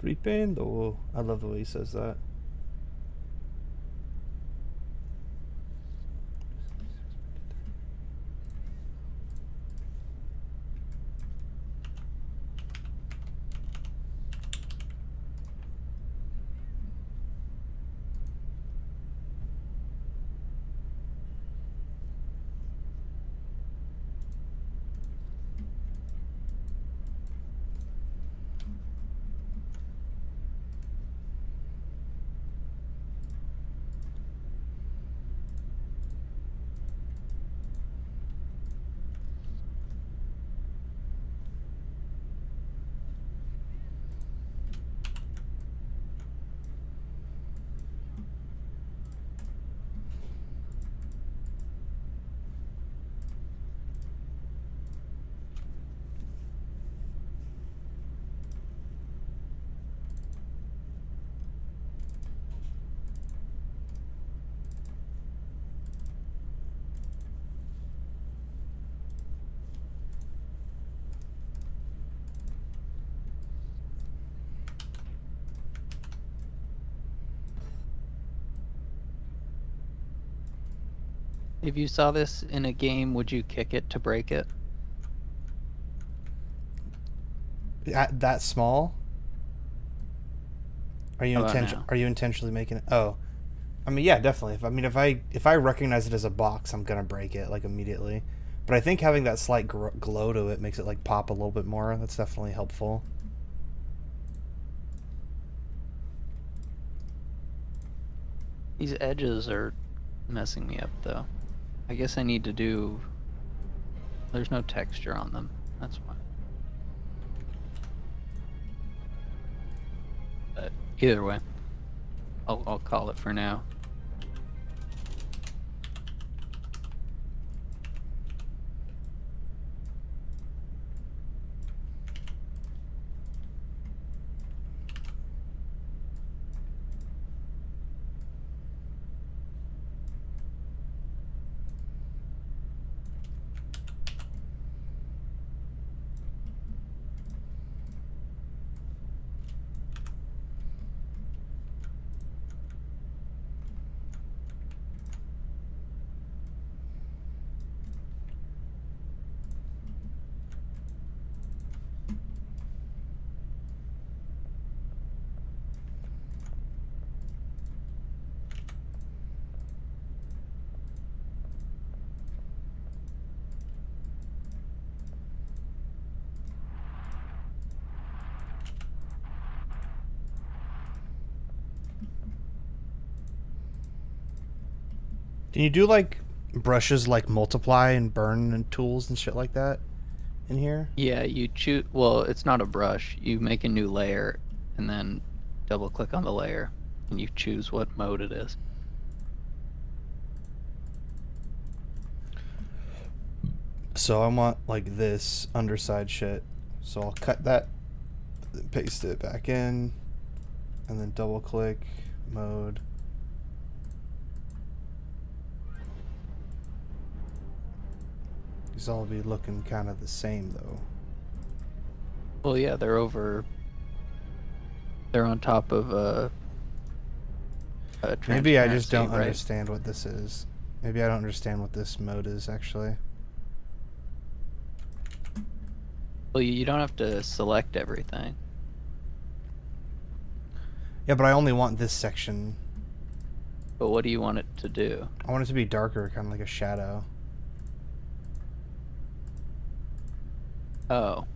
Flipendo. I love the way he says that. If you saw this in a game, would you kick it to break it? That small? How about now? Are you intentionally making it? Oh, I mean, yeah, definitely. If I recognize it as a box, I'm gonna break it like immediately. But I think having that slight glow to it makes it like pop a little bit more. That's definitely helpful. These edges are messing me up, though. I guess I need to do... There's no texture on them. That's why. But either way, I'll call it for now. Can you do like brushes like multiply and burn and tools and shit like that in here? Yeah, you choose... Well, it's not a brush. You make a new layer and then double click on the layer and you choose what mode it is. So I want like this underside shit. So I'll cut that, then paste it back in, and then double click mode. These all be looking kind of the same though. Well, yeah, they're on top of a Maybe I just transparency, don't right? understand what this is. Maybe I don't understand what this mode is actually. Well, you don't have to select everything. Yeah, but I only want this section. But what do you want it to do? I want it to be darker, kind of like a shadow. Oh,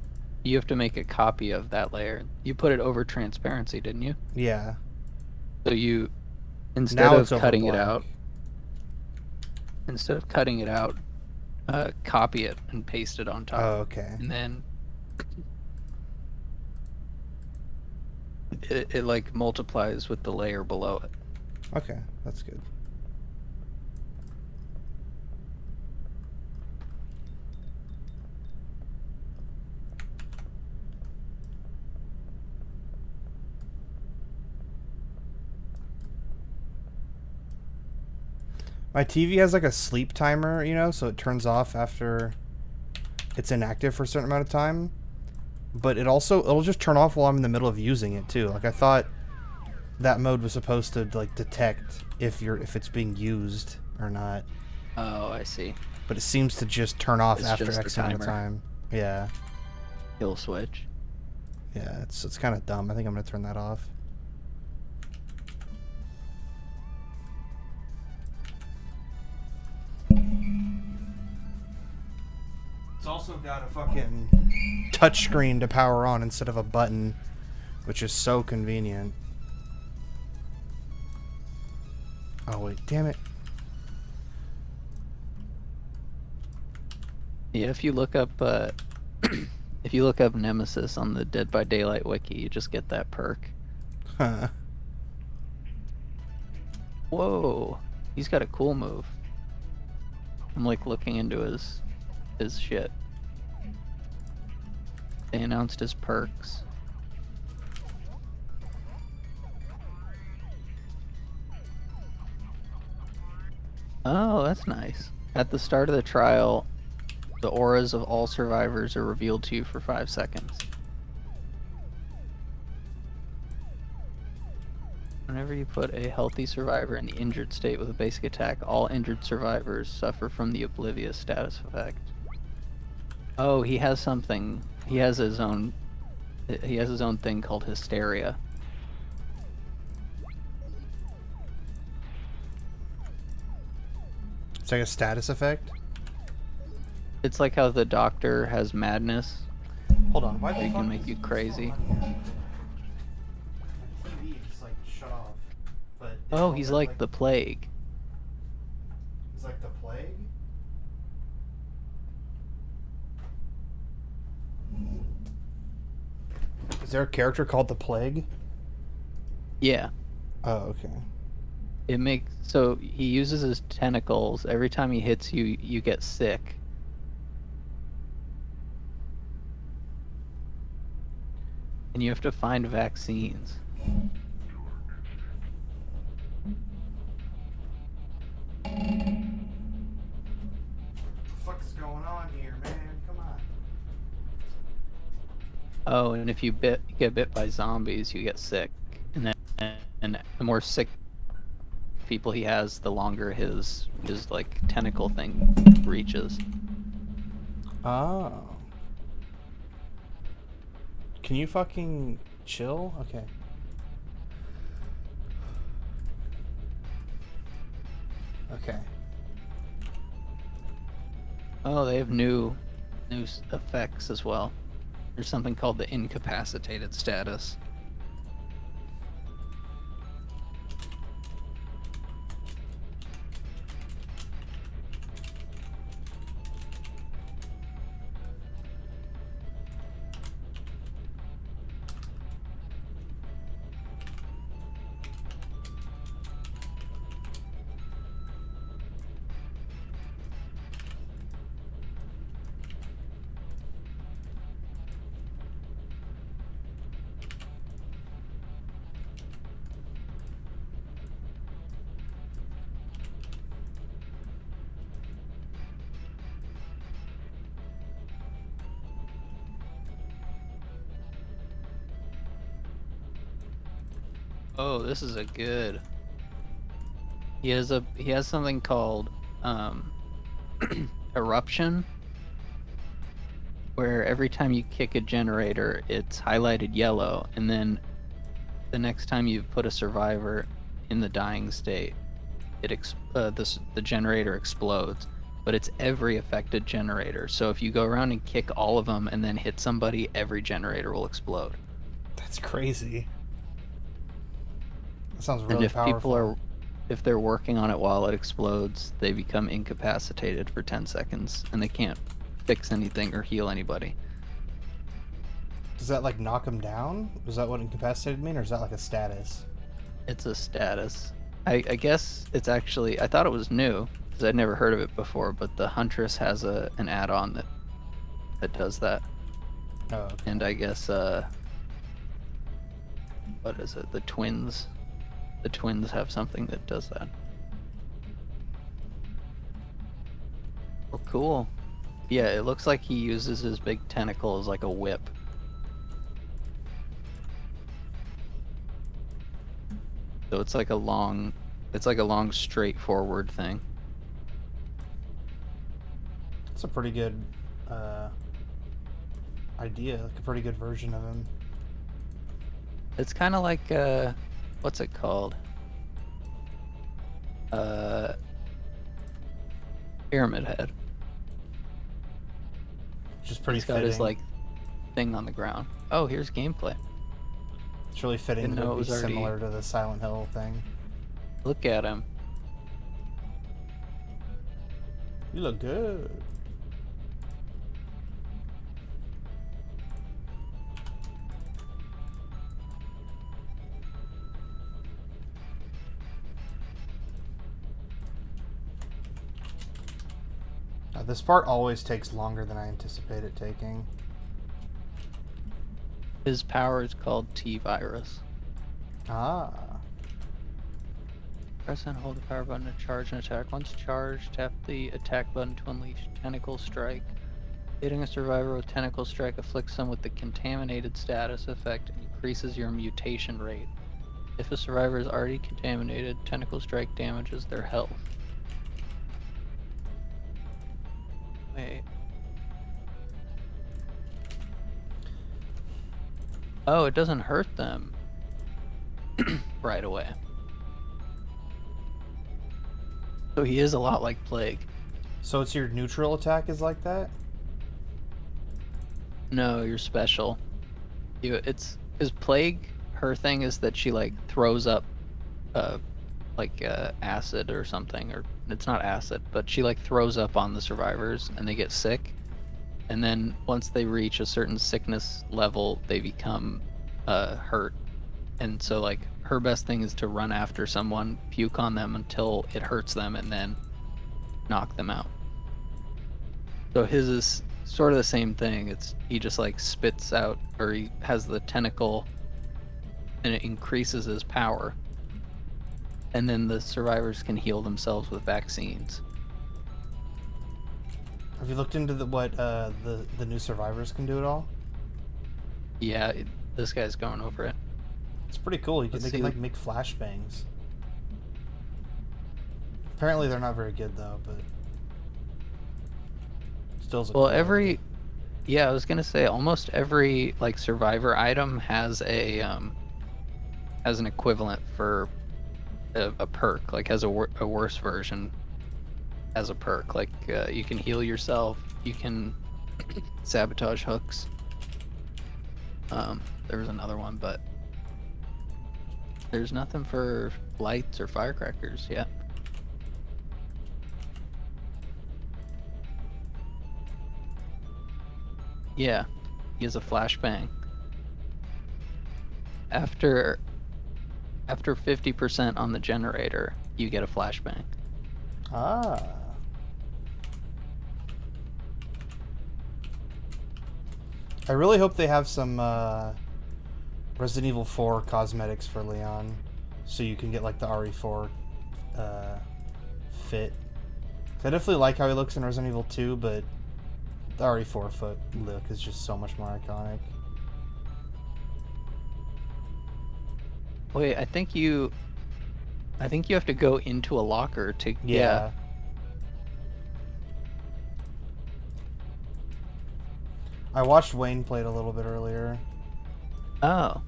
you have to make a copy of that layer. You put it over transparency, didn't you? Yeah. So you, instead Now of it's over cutting it black. out, copy it and paste it on top. Oh, okay. And then it like multiplies with the layer below it. Okay, that's good. My TV has like a sleep timer, you know, so it turns off after it's inactive for a certain amount of time. But it'll just turn off while I'm in the middle of using it too. Like I thought that mode was supposed to like detect if it's being used or not. Oh, I see. But it seems to just turn off It's after just a X amount of timer. time. Yeah. Kill switch. Yeah, it's kind of dumb. I think I'm going to turn that off. It's also got a fucking touchscreen to power on instead of a button, which is so convenient. Oh wait, damn it. Yeah, if you look up if you look up Nemesis on the Dead by Daylight wiki, you just get that perk. Huh. Whoa, he's got a cool move. I'm like looking into his shit. They announced his perks. Oh, that's nice. At the start of the trial, the auras of all survivors are revealed to you for 5 seconds. Whenever you put a healthy survivor in the injured state with a basic attack, all injured survivors suffer from the oblivious status effect. Oh, he has something. He has his own. He has his own thing called hysteria. It's like a status effect. It's like how the doctor has madness. Hold on, why the They fuck can make is you this crazy. going on here? My TV just like shut off. But it Oh, won't he's let, like the plague. He's like the plague. Is there a character called the Plague? Yeah. Oh, okay. It makes so he uses his tentacles. Every time he hits you, you get sick. And you have to find vaccines. What the fuck is going on here, man? Come on. Oh, and if you get bit by zombies, you get sick. And the more sick people he has, the longer his like tentacle thing reaches. Oh. Can you fucking chill? Okay. Okay. Oh, they have new effects as well. There's something called the incapacitated status. Oh, this is a good. He has something called eruption, where every time you kick a generator, it's highlighted yellow, and then the next time you put a survivor in the dying state, the generator explodes. But it's every affected generator. So if you go around and kick all of them and then hit somebody, every generator will explode. That's crazy. That sounds And really if powerful. if they're working on it while it explodes, they become incapacitated for 10 seconds and they can't fix anything or heal anybody. Does that like knock him down? Is that what incapacitated mean, or is that like a status? It's a status. I guess it's actually, I thought it was new because I'd never heard of it before, but the Huntress has an add-on that does that. Oh, okay. And I guess what is it? The twins have something that does that. Oh, cool. Yeah, it looks like he uses his big tentacle as like a whip. So it's like a long straightforward thing. It's a pretty good idea, like a pretty good version of him. It's kind of like what's it called? Pyramid Head. Just pretty He's got fitting. his like thing on the ground. Oh, here's gameplay. It's really fitting Didn't that it know would it be was already- similar to the Silent Hill thing. Look at him. You look good. This part always takes longer than I anticipate it taking. His power is called T-Virus. Ah. Press and hold the power button to charge an attack. Once charged, tap the attack button to unleash Tentacle Strike. Hitting a survivor with Tentacle Strike afflicts them with the contaminated status effect and increases your mutation rate. If a survivor is already contaminated, tentacle strike damages their health. Wait. Oh, it doesn't hurt them right away. So he is a lot like Plague. So it's your neutral attack is like that? No, you're special. It's because Plague, her thing is that she like throws up acid or something, or it's not acid, but she like throws up on the survivors and they get sick. And then once they reach a certain sickness level, they become hurt. And so like her best thing is to run after someone, puke on them until it hurts them, and then knock them out. So his is sort of the same thing. It's he just like spits out, or he has the tentacle, and it increases his power. And then the survivors can heal themselves with vaccines. Have you looked into what the new survivors can do at all? Yeah, this guy's going over it. It's pretty cool. They can like make flashbangs. Apparently they're not very good though, but still. Well, yeah, I was gonna say almost every like survivor item has an equivalent for a perk, like has a worse version as a perk. Like you can heal yourself, you can sabotage hooks. There was another one, but there's nothing for lights or firecrackers yet. Yeah, he has a flashbang. After 50% on the generator, you get a flashbang. Ah. I really hope they have some Resident Evil 4 cosmetics for Leon, so you can get like the RE4 fit. I definitely like how he looks in Resident Evil 2, but the RE4 foot look is just so much more iconic. Wait, I think you have to go into a locker to Yeah. I watched Wayne play it a little bit earlier. Oh.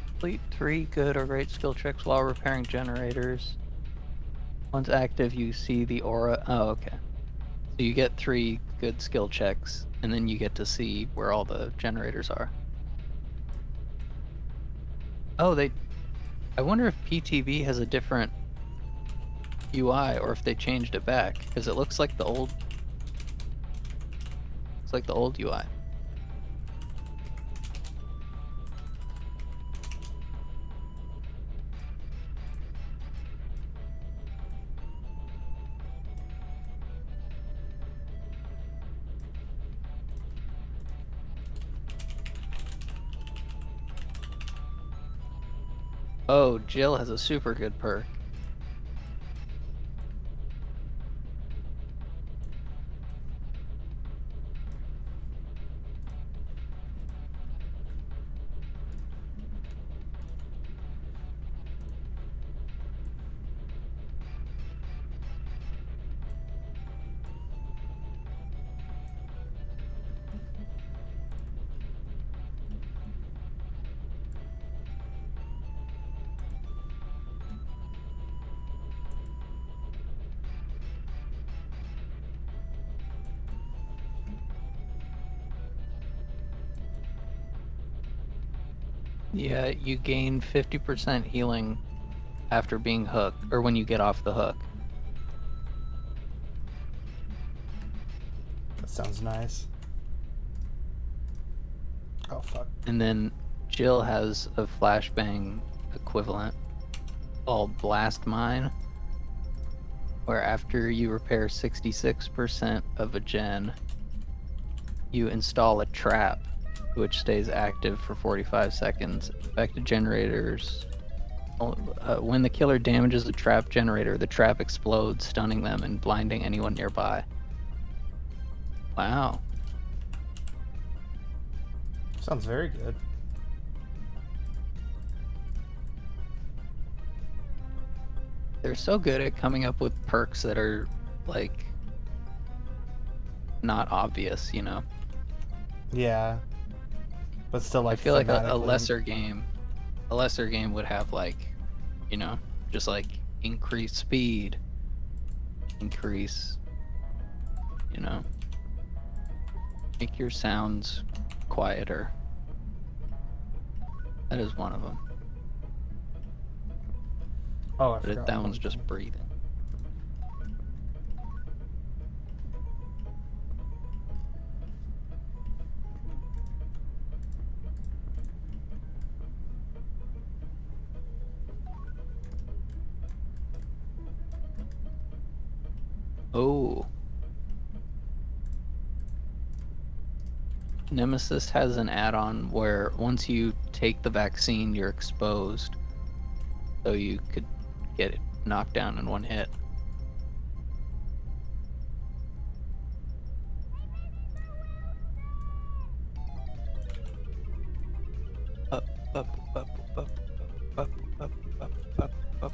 Complete 3 good or great skill checks while repairing generators. Once active, you see the aura. Oh, okay. So you get 3 good skill checks, and then you get to see where all the generators are. Oh, I wonder if PTV has a different UI, or if they changed it back, because it looks like the old. It's like the old UI. Oh, Jill has a super good perk. Yeah, you gain 50% healing after being hooked, or when you get off the hook. That sounds nice. Oh, fuck. And then Jill has a flashbang equivalent called Blast Mine, where after you repair 66% of a gen, you install a trap, which stays active for 45 seconds. Affected generators. When the killer damages a trap generator, the trap explodes, stunning them and blinding anyone nearby. Wow. Sounds very good. They're so good at coming up with perks that are like not obvious, you know. Yeah, but still I like feel like a thematically. lesser game would have like, you know, just like increase speed, increase, you know, make your sounds quieter. That is one of them. Oh, I But forgot that one one's thing. just breathing. Oh, Nemesis has an add-on where once you take the vaccine, you're exposed, so you could get it knocked down in one hit. Up, up, up, up, up, up, up, up, up.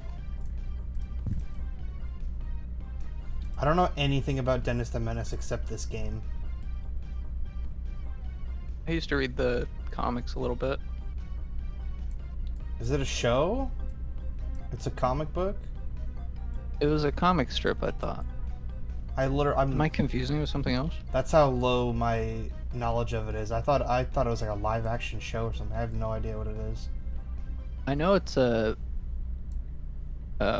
I don't know anything about Dennis the Menace except this game. I used to read the comics a little bit. Is it a show? It's a comic book? It was a comic strip, I thought. Am I confusing it with something else? That's how low my knowledge of it is. I thought it was like a live action show or something. I have no idea what it is. I know it's a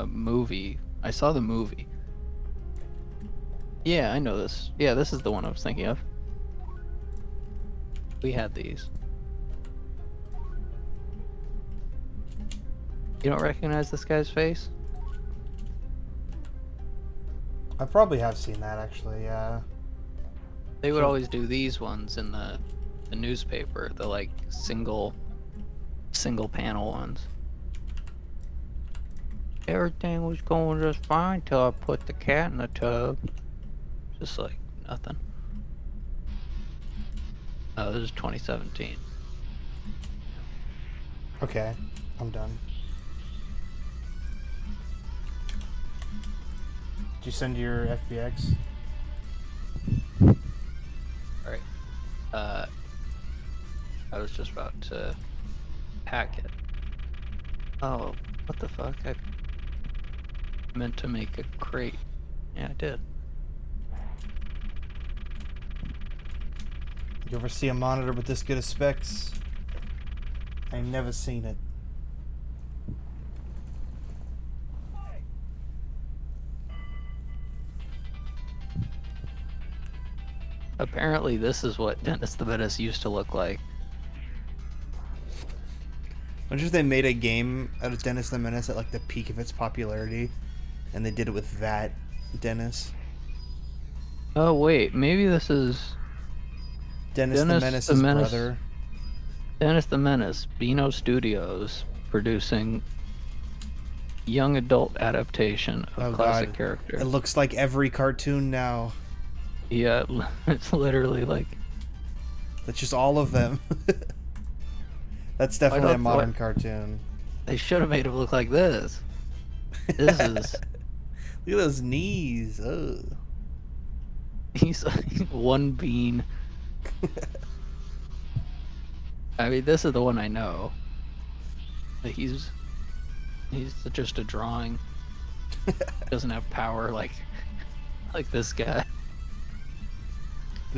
movie. I saw the movie. Yeah, I know this. Yeah, this is the one I was thinking of. We had these. You don't recognize this guy's face? I probably have seen that actually, yeah. They would So- always do these ones in the newspaper, the like single panel ones. Everything was going just fine till I put the cat in the tub. Just like nothing. Oh, this is 2017. Okay, I'm done. Did you send your FBX? Alright. I was just about to hack it. Oh, what the fuck? I meant to make a crate. Yeah, I did. You ever see a monitor with this good of specs? I ain't never seen it. Apparently this is what Dennis the Menace used to look like. Wonder if they made a game out of Dennis the Menace at like the peak of its popularity, and they did it with that Dennis. Oh wait, maybe this is Dennis the Dennis the Menace's Menace. brother. Dennis the Menace, Beano Studios, producing young adult adaptation of Oh classic god. character. It looks like every cartoon now. Yeah, it's literally like. That's just all of them. That's definitely a modern cartoon. They should have made him look like this. This is. Look at those knees. Ugh. He's like one bean. I mean, this is the one I know. He's just a drawing. Doesn't have power like this guy.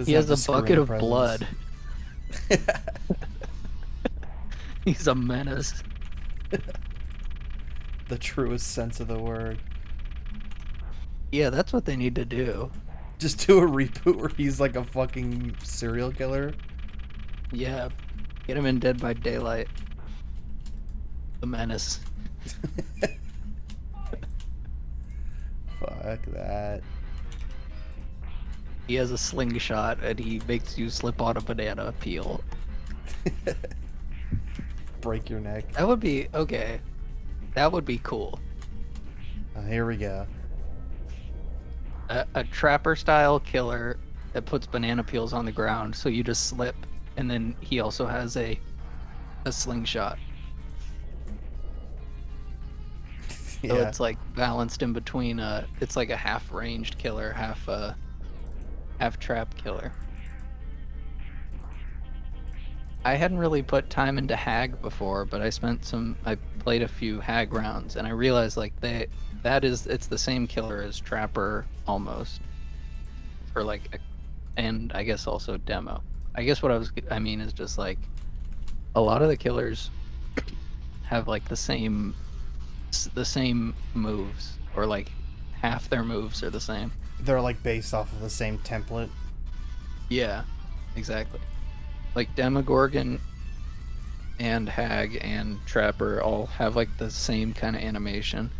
He has a bucket of blood. He's a menace. The truest sense of the word. Yeah, that's what they need to do. Just do a reboot where he's like a fucking serial killer. Yeah, get him in Dead by Daylight. The menace. Fuck that. He has a slingshot and he makes you slip on a banana peel. Break your neck. That would be okay. That would be cool. Here we go. A trapper style killer that puts banana peels on the ground so you just slip, and then he also has a slingshot. So Yeah. it's like balanced in between. It's like a half ranged killer, half trap killer. I hadn't really put time into Hag before, but I played a few Hag rounds, and I realized like it's the same killer as Trapper almost for and I guess also Demo. I guess I mean is just like a lot of the killers have like the same moves, or like half their moves are the same. They're like based off of the same template. Yeah, exactly. Like Demogorgon and Hag and Trapper all have like the same kind of animation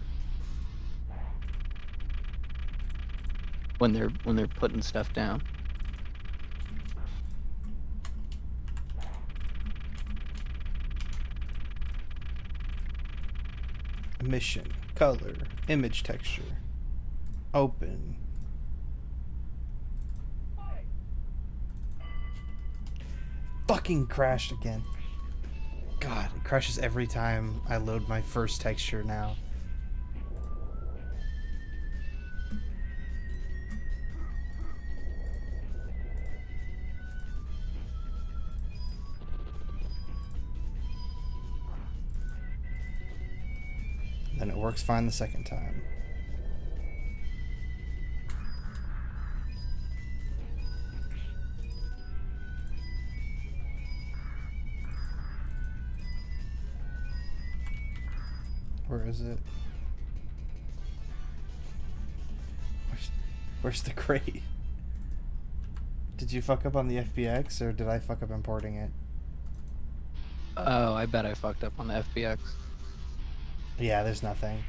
when they're putting stuff down. Mission, color, image texture, open. Fucking crashed again. God, it crashes every time I load my first texture now. Then it works fine the second time. Where is it? Where's the crate? Did you fuck up on the FBX, or did I fuck up importing it? Oh, I bet I fucked up on the FBX. Yeah, there's nothing.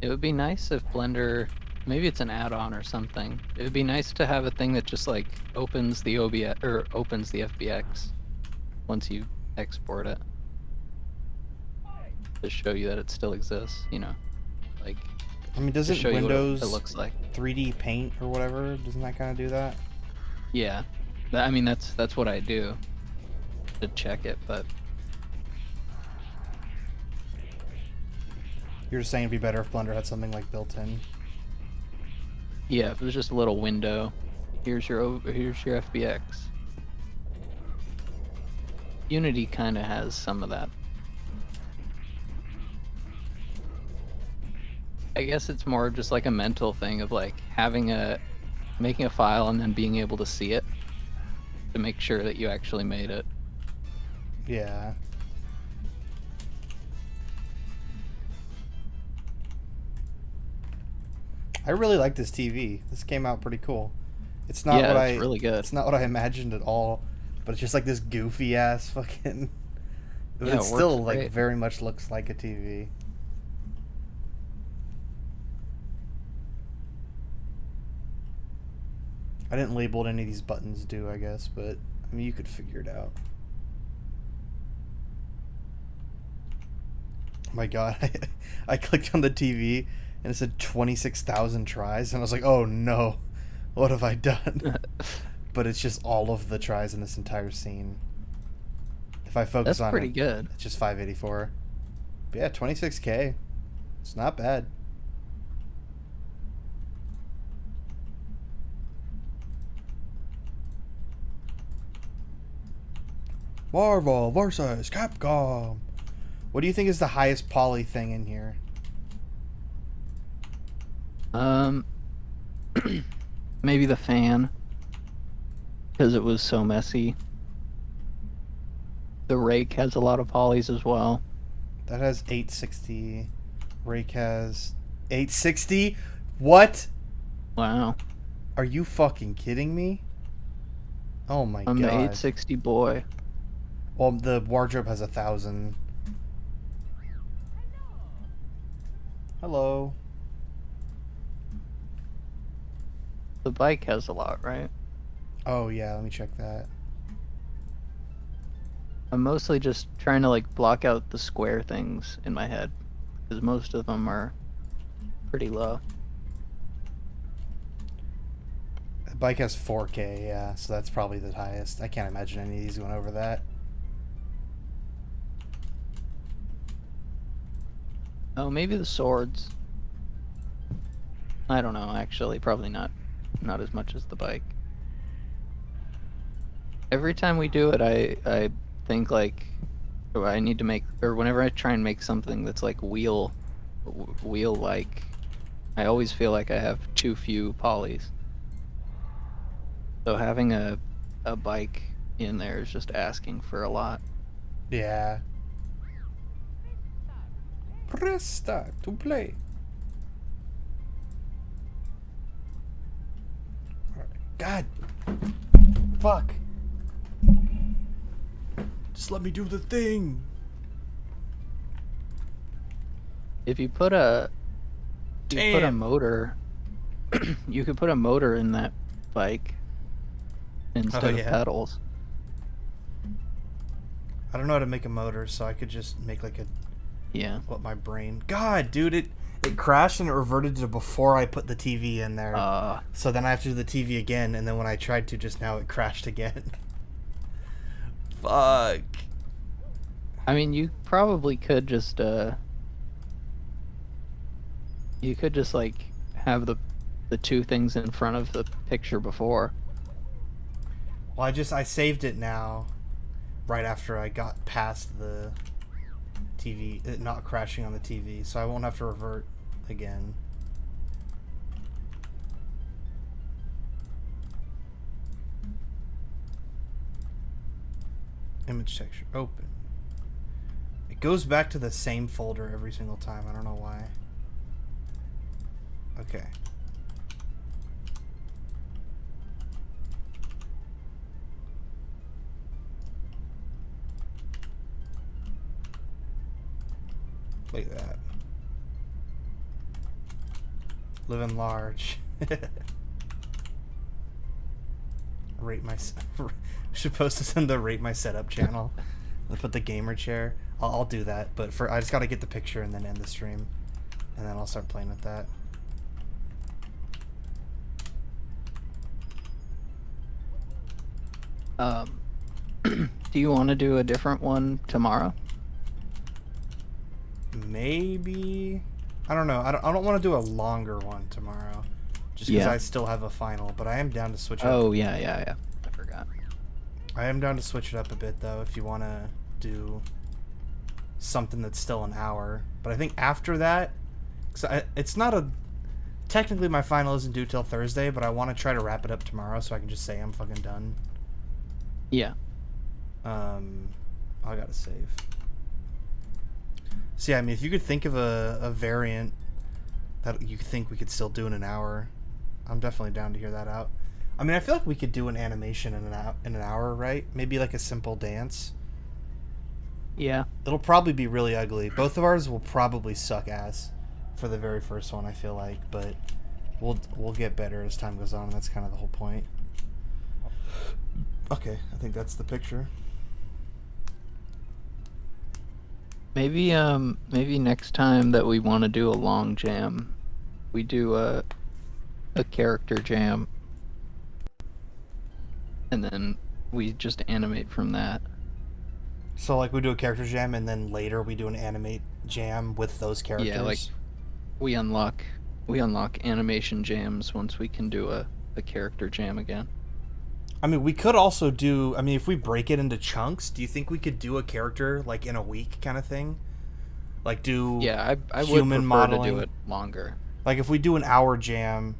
It would be nice if Blender, maybe it's an add-on or something. It would be nice to have a thing that just like opens the OBS or opens the FBX once you export it to show you that it still exists, you know, like I mean, to doesn't show you what Windows it looks like. 3D Paint or whatever, doesn't that kind of do that? Yeah, I mean that's what I do to check it, but You're just saying it'd be better if Blender had something like built in. yeah, if it was just a little window, here's your FBX. Unity kind of has some of that. I guess it's more just like a mental thing of like making a file and then being able to see it to make sure that you actually made it. Yeah. I really like this TV. This came out pretty cool. It's not Yeah, what it's really good. It's not what I imagined at all, but it's just like this goofy ass fucking. But Yeah, it it still works like great. very much looks like a TV. I didn't label what any of these buttons do, I guess, but I mean you could figure it out. Oh my god, I clicked on the TV and it said 26,000 tries, and I was like, oh no, what have I done? But it's just all of the tries in this entire scene. If I focus That's on pretty it, good. it's just 584. But yeah, 26K. It's not bad. Marvel versus Capcom. What do you think is the highest poly thing in here? Um, maybe the fan, because it was so messy. The rake has a lot of polys as well. That has 860. Rake has 860? What? Wow. Are you fucking kidding me? Oh my I'm the god. 860 boy. Well, the wardrobe has 1,000. Hello. The bike has a lot, right? Oh yeah, let me check that. I'm mostly just trying to like block out the square things in my head because most of them are pretty low. The bike has 4K, yeah, so that's probably the highest. I can't imagine any of these going over that. Oh, maybe the swords. I don't know, actually, probably not as much as the bike. Every time we do it, I think like oh, I need to make, or whenever I try and make something that's like wheel like, I always feel like I have too few polys. So having a bike in there is just asking for a lot. Yeah. Press start to play. God. Fuck. Just let me do the thing. If you put a Damn. motor, you could put a motor in that bike Oh, instead of yeah. pedals. I don't know how to make a motor, so I could just make like a Yeah. what my brain. God, dude, it crashed and it reverted to before I put the TV in there. Uh, So then I have to do the TV again, and then when I tried to just now, it crashed again. Fuck. I mean, you probably could just you could just like have the two things in front of the picture before. Well, I saved it now, right after I got past the TV, it not crashing on the TV, so I won't have to revert again. Image texture open. It goes back to the same folder every single time. I don't know why. Okay. Look at that. Living large. Rate my. Should post this in the rate my setup channel. Let's put the gamer chair. I'll do that, but for I just gotta get the picture and then end the stream, and then I'll start playing with that. Do you want to do a different one tomorrow? Maybe. I don't know. I don't want to do a longer one tomorrow, just because Yeah. I still have a final. But I am down to switch it up. Oh, yeah. I forgot. I am down to switch it up a bit though. If you want to do something that's still an hour, but I think after that, it's not a. Technically, my final isn't due till Thursday, but I want to try to wrap it up tomorrow so I can just say I'm fucking done. Yeah. I gotta save. So yeah, I mean, if you could think of a variant that you think we could still do in an hour, I'm definitely down to hear that out. I mean, I feel like we could do an animation in an hour, right? Maybe like a simple dance. Yeah. It'll probably be really ugly. Both of ours will probably suck ass for the very first one, I feel like, but we'll get better as time goes on, and that's kind of the whole point. Okay, I think that's the picture. Maybe next time that we want to do a long jam, we do a character jam, and then we just animate from that. So like we do a character jam, and then later we do an animate jam with those characters. Yeah, like we unlock animation jams once we can do a character jam again. I mean, we could also do. I mean, if we break it into chunks, do you think we could do a character like in a week kind of thing? Like do Yeah, I would human prefer modeling. to do it longer. Like if we do an hour jam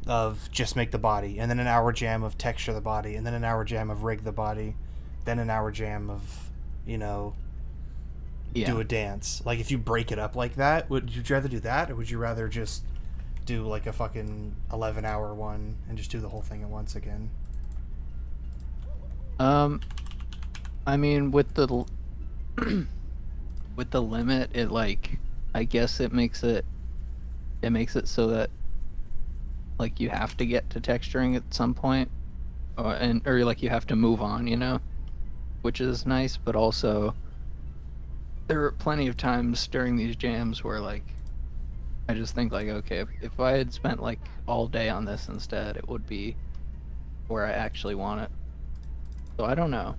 of just make the body, and then an hour jam of texture the body, and then an hour jam of rig the body, then an hour jam of Yeah. do a dance. Like if you break it up like that, would you rather do that, or would you rather just do like a fucking 11-hour one and just do the whole thing at once again? I mean, with the with the limit, it like I guess it makes it so that like you have to get to texturing at some point, or like you have to move on, you know. which is nice, but also there are plenty of times during these jams where like I just think like, okay, if I had spent like all day on this instead, it would be where I actually want it. So I don't know.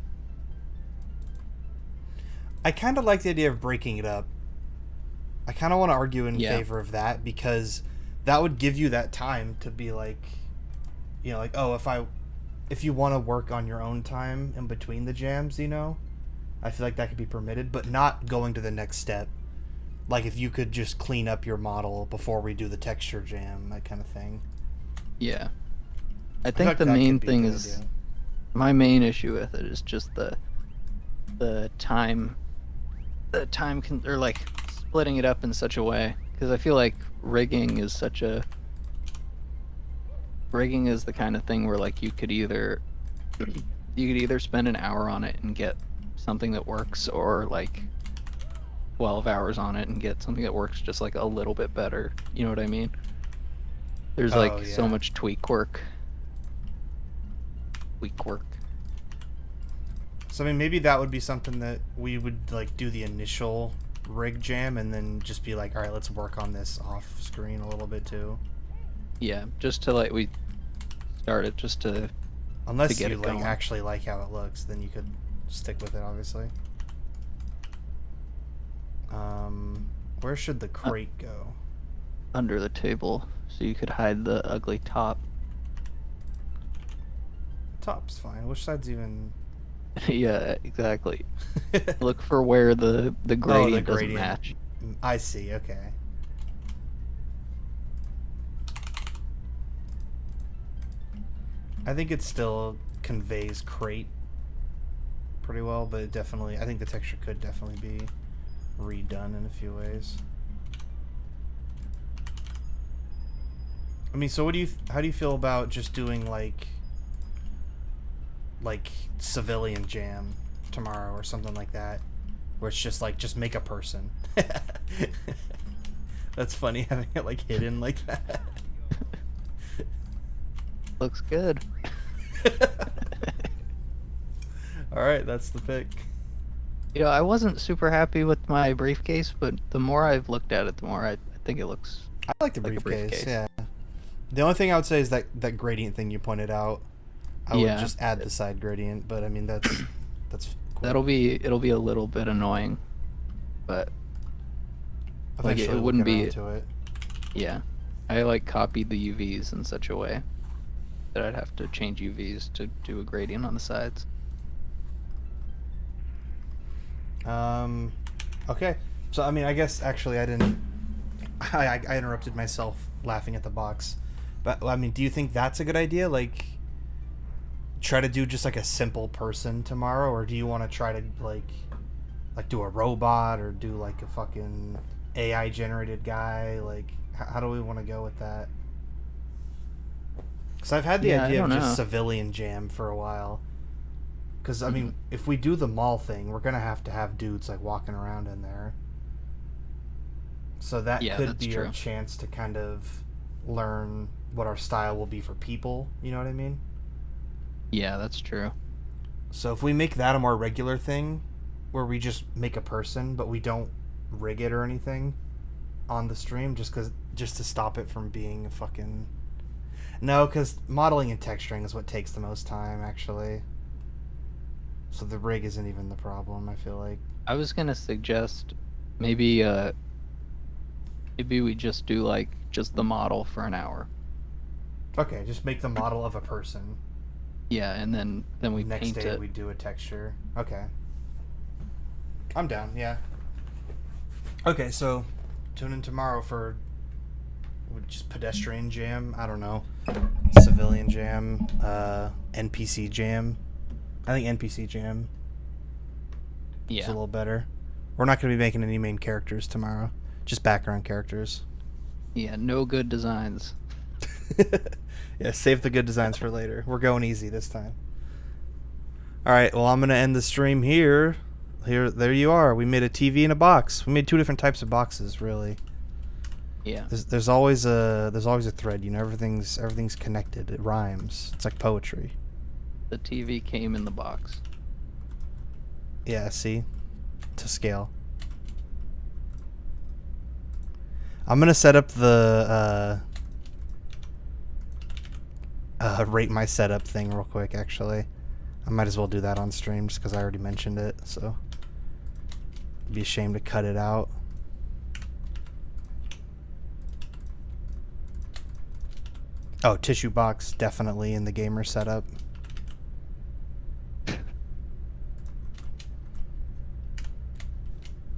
I kind of like the idea of breaking it up. I kind of want to argue in Yeah. favor of that because that would give you that time to be like, like, oh, if you want to work on your own time in between the jams, I feel like that could be permitted, but not going to the next step. Like if you could just clean up your model before we do the texture jam, that kind of thing. Yeah. I I feel think like the that main could be a thing good is idea. my main issue with it is just the time can or like splitting it up in such a way because I feel like rigging is the kind of thing where like you could either spend an hour on it and get something that works or like 12 hours on it and get something that works just like a little bit better. You know what I mean? There's Oh like so yeah. much tweak work. Tweak work. So I mean, maybe that would be something that we would like do the initial rig jam and then just be like, all right, let's work on this off screen a little bit too. Yeah, just to like we started just to Unless get you it like going. actually like how it looks, then you could stick with it, obviously. Where should the Uh, crate go? Under the table so you could hide the ugly top. Top's fine. Which side's even? Yeah, exactly. Look for where the Oh, the gradient doesn't gradient. match. I see. Okay. I think it still conveys crate pretty well, but I think the texture could definitely be redone in a few ways. I mean, so how do you feel about just doing like civilian jam tomorrow or something like that, where it's just like just make a person. That's funny having it like hidden like that. Looks good. All right, that's the pick. I wasn't super happy with my briefcase, but the more I've looked at it, the more I think it looks I like the like a briefcase. briefcase. Yeah. The only thing I would say is that gradient thing you pointed out. I would Yeah, just add the side gradient, but I mean that's cool. it'll be a little bit annoying, but like Eventually it we'll wouldn't get around be. to it. Yeah, I like copied the UVs in such a way that I'd have to change UVs to do a gradient on the sides. Okay. So I mean, I guess actually I didn't. I interrupted myself laughing at the box, but I mean, do you think that's a good idea? Like, try to do just like a simple person tomorrow, or do you want to try to like do a robot or do like a fucking AI generated guy? Like, how do we want to go with that? Because I've had the Yeah, I idea of don't just know. civilian jam for a while. Because I Mhm. mean, if we do the mall thing, we're gonna have to have dudes like walking around in there. So that Yeah, could that's be our true. chance to kind of learn what our style will be for people. You know what I mean? Yeah, that's true. So if we make that a more regular thing, where we just make a person, but we don't rig it or anything on the stream, just to stop it from being a fucking no, because modeling and texturing is what takes the most time actually. So the rig isn't even the problem. I feel like. I was gonna suggest maybe maybe we just do like just the model for an hour. Okay, just make the model of a person. Yeah, and then we Next paint day it. we do a texture. Okay. I'm down, yeah. Okay, so tune in tomorrow for just pedestrian jam. I don't know. Civilian jam. NPC jam. I think NPC jam is a Yeah. little better. We're not going to be making any main characters tomorrow. Just background characters. Yeah, no good designs. Yeah, save the good designs for later. We're going easy this time. All right, well, I'm going to end the stream here. There you are. We made a TV in a box. We made two different types of boxes, really. Yeah. There's always a thread. Everything's connected. It rhymes. It's like poetry. The TV came in the box. Yeah, see? To scale. I'm gonna set up the rate my setup thing real quick, actually. I might as well do that on stream just because I already mentioned it, so I'd be ashamed to cut it out. Oh, tissue box definitely in the gamer setup.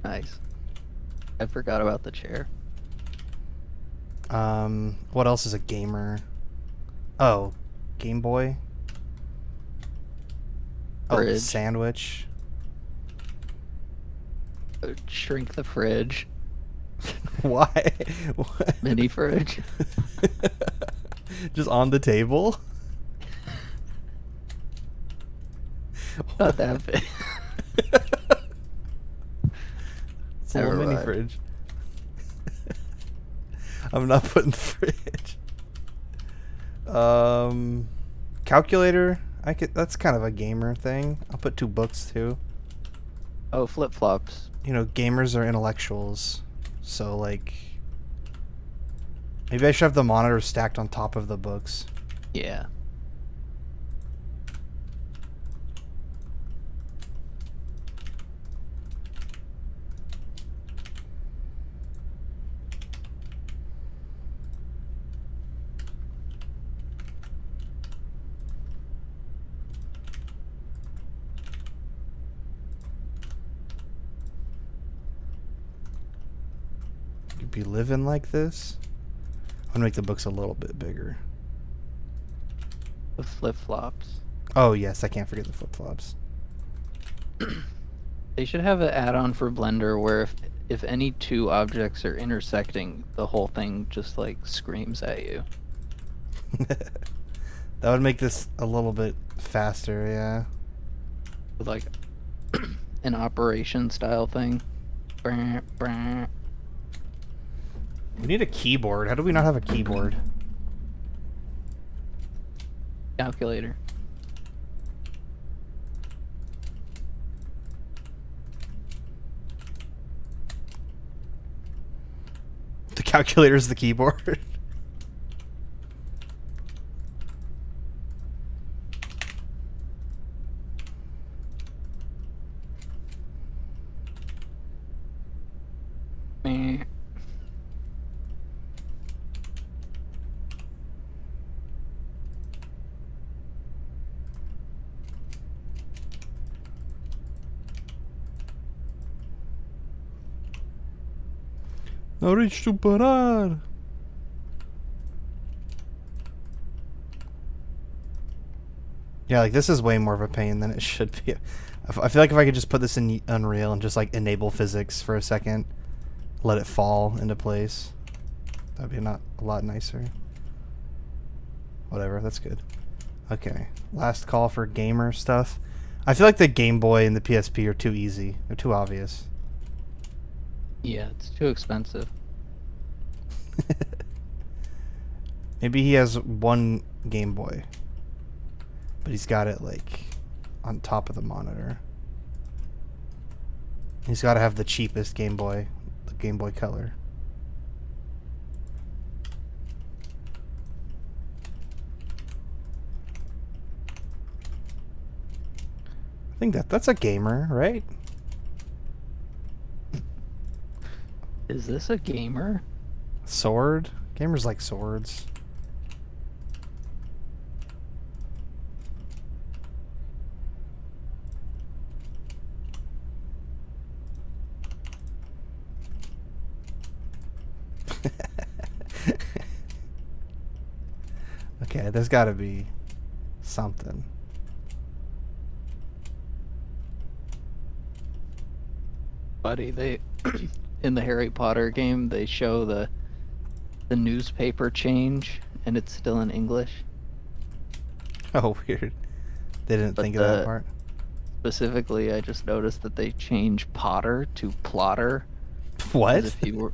Nice. I forgot about the chair. What else is a gamer? Oh, Game Boy. Oh, the Fridge. sandwich. Shrink the fridge. Why? What? Mini fridge. Just on the table? Not that big. It's a little Never mini mind. fridge. I'm not putting the fridge. Calculator. That's kind of a gamer thing. I'll put 2 books too. Oh, flip flops. You know, gamers are intellectuals, so like maybe I should have the monitor stacked on top of the books. Yeah. You'd be living like this. I'm gonna make the books a little bit bigger. The flip flops. Oh yes, I can't forget the flip flops. They should have an add-on for Blender where if any 2 objects are intersecting, the whole thing just like screams at you. That would make this a little bit faster, yeah. With like an operation style thing. Brr, brr. We need a keyboard. How do we not have a keyboard? Calculator. The calculator is the keyboard. Meh. No reach to parar. Yeah, like this is way more of a pain than it should be. I feel like if I could just put this in Unreal and just like enable physics for a second, let it fall into place, that'd be a lot nicer. Whatever, that's good. Okay, last call for gamer stuff. I feel like the Game Boy and the PSP are too easy. They're too obvious. Yeah, it's too expensive. Maybe he has one Game Boy, but he's got it like on top of the monitor. He's got to have the cheapest Game Boy, the Game Boy Color. I think that's a gamer, right? Is this a gamer? Sword? Gamers like swords. Okay, there's got to be something. Buddy, they in the Harry Potter game they show the newspaper change and it's still in English. Oh, weird. They didn't But think of that part. Specifically, I just noticed that they change Potter to Plotter. What? As if he were,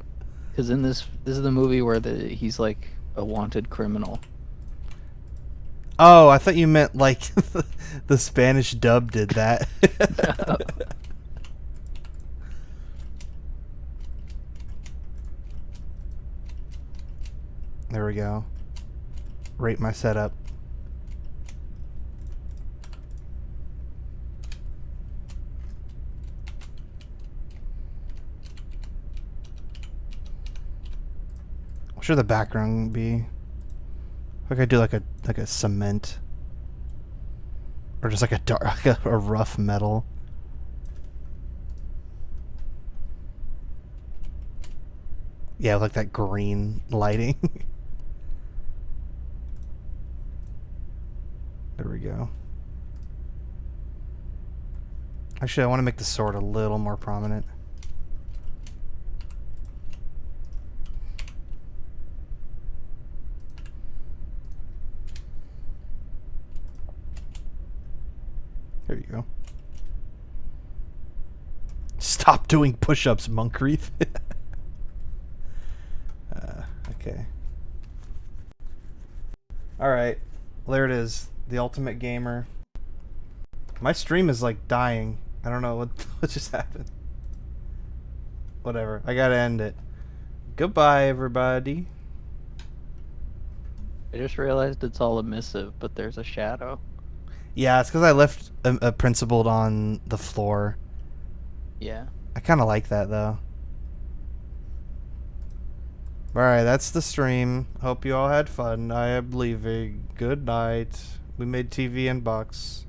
because in this is the movie where he's like a wanted criminal. Oh, I thought you meant like the Spanish dub did that. There we go. Rate my setup. What should the background be? Like I do like a cement, or just like a dark, like a rough metal. Yeah, like that green lighting. There we go. Actually, I want to make the sword a little more prominent. There you go. Stop doing push-ups, Moncrief. Okay. Alright. Well, there it is. The Ultimate Gamer. My stream is like dying. I don't know what just happened. Whatever. I gotta end it. Goodbye, everybody. I just realized it's all emissive, but there's a shadow. Yeah, it's because I left a principled on the floor. Yeah. I kind of like that, though. Alright, that's the stream. Hope you all had fun. I am leaving. Good night. We made TV and box.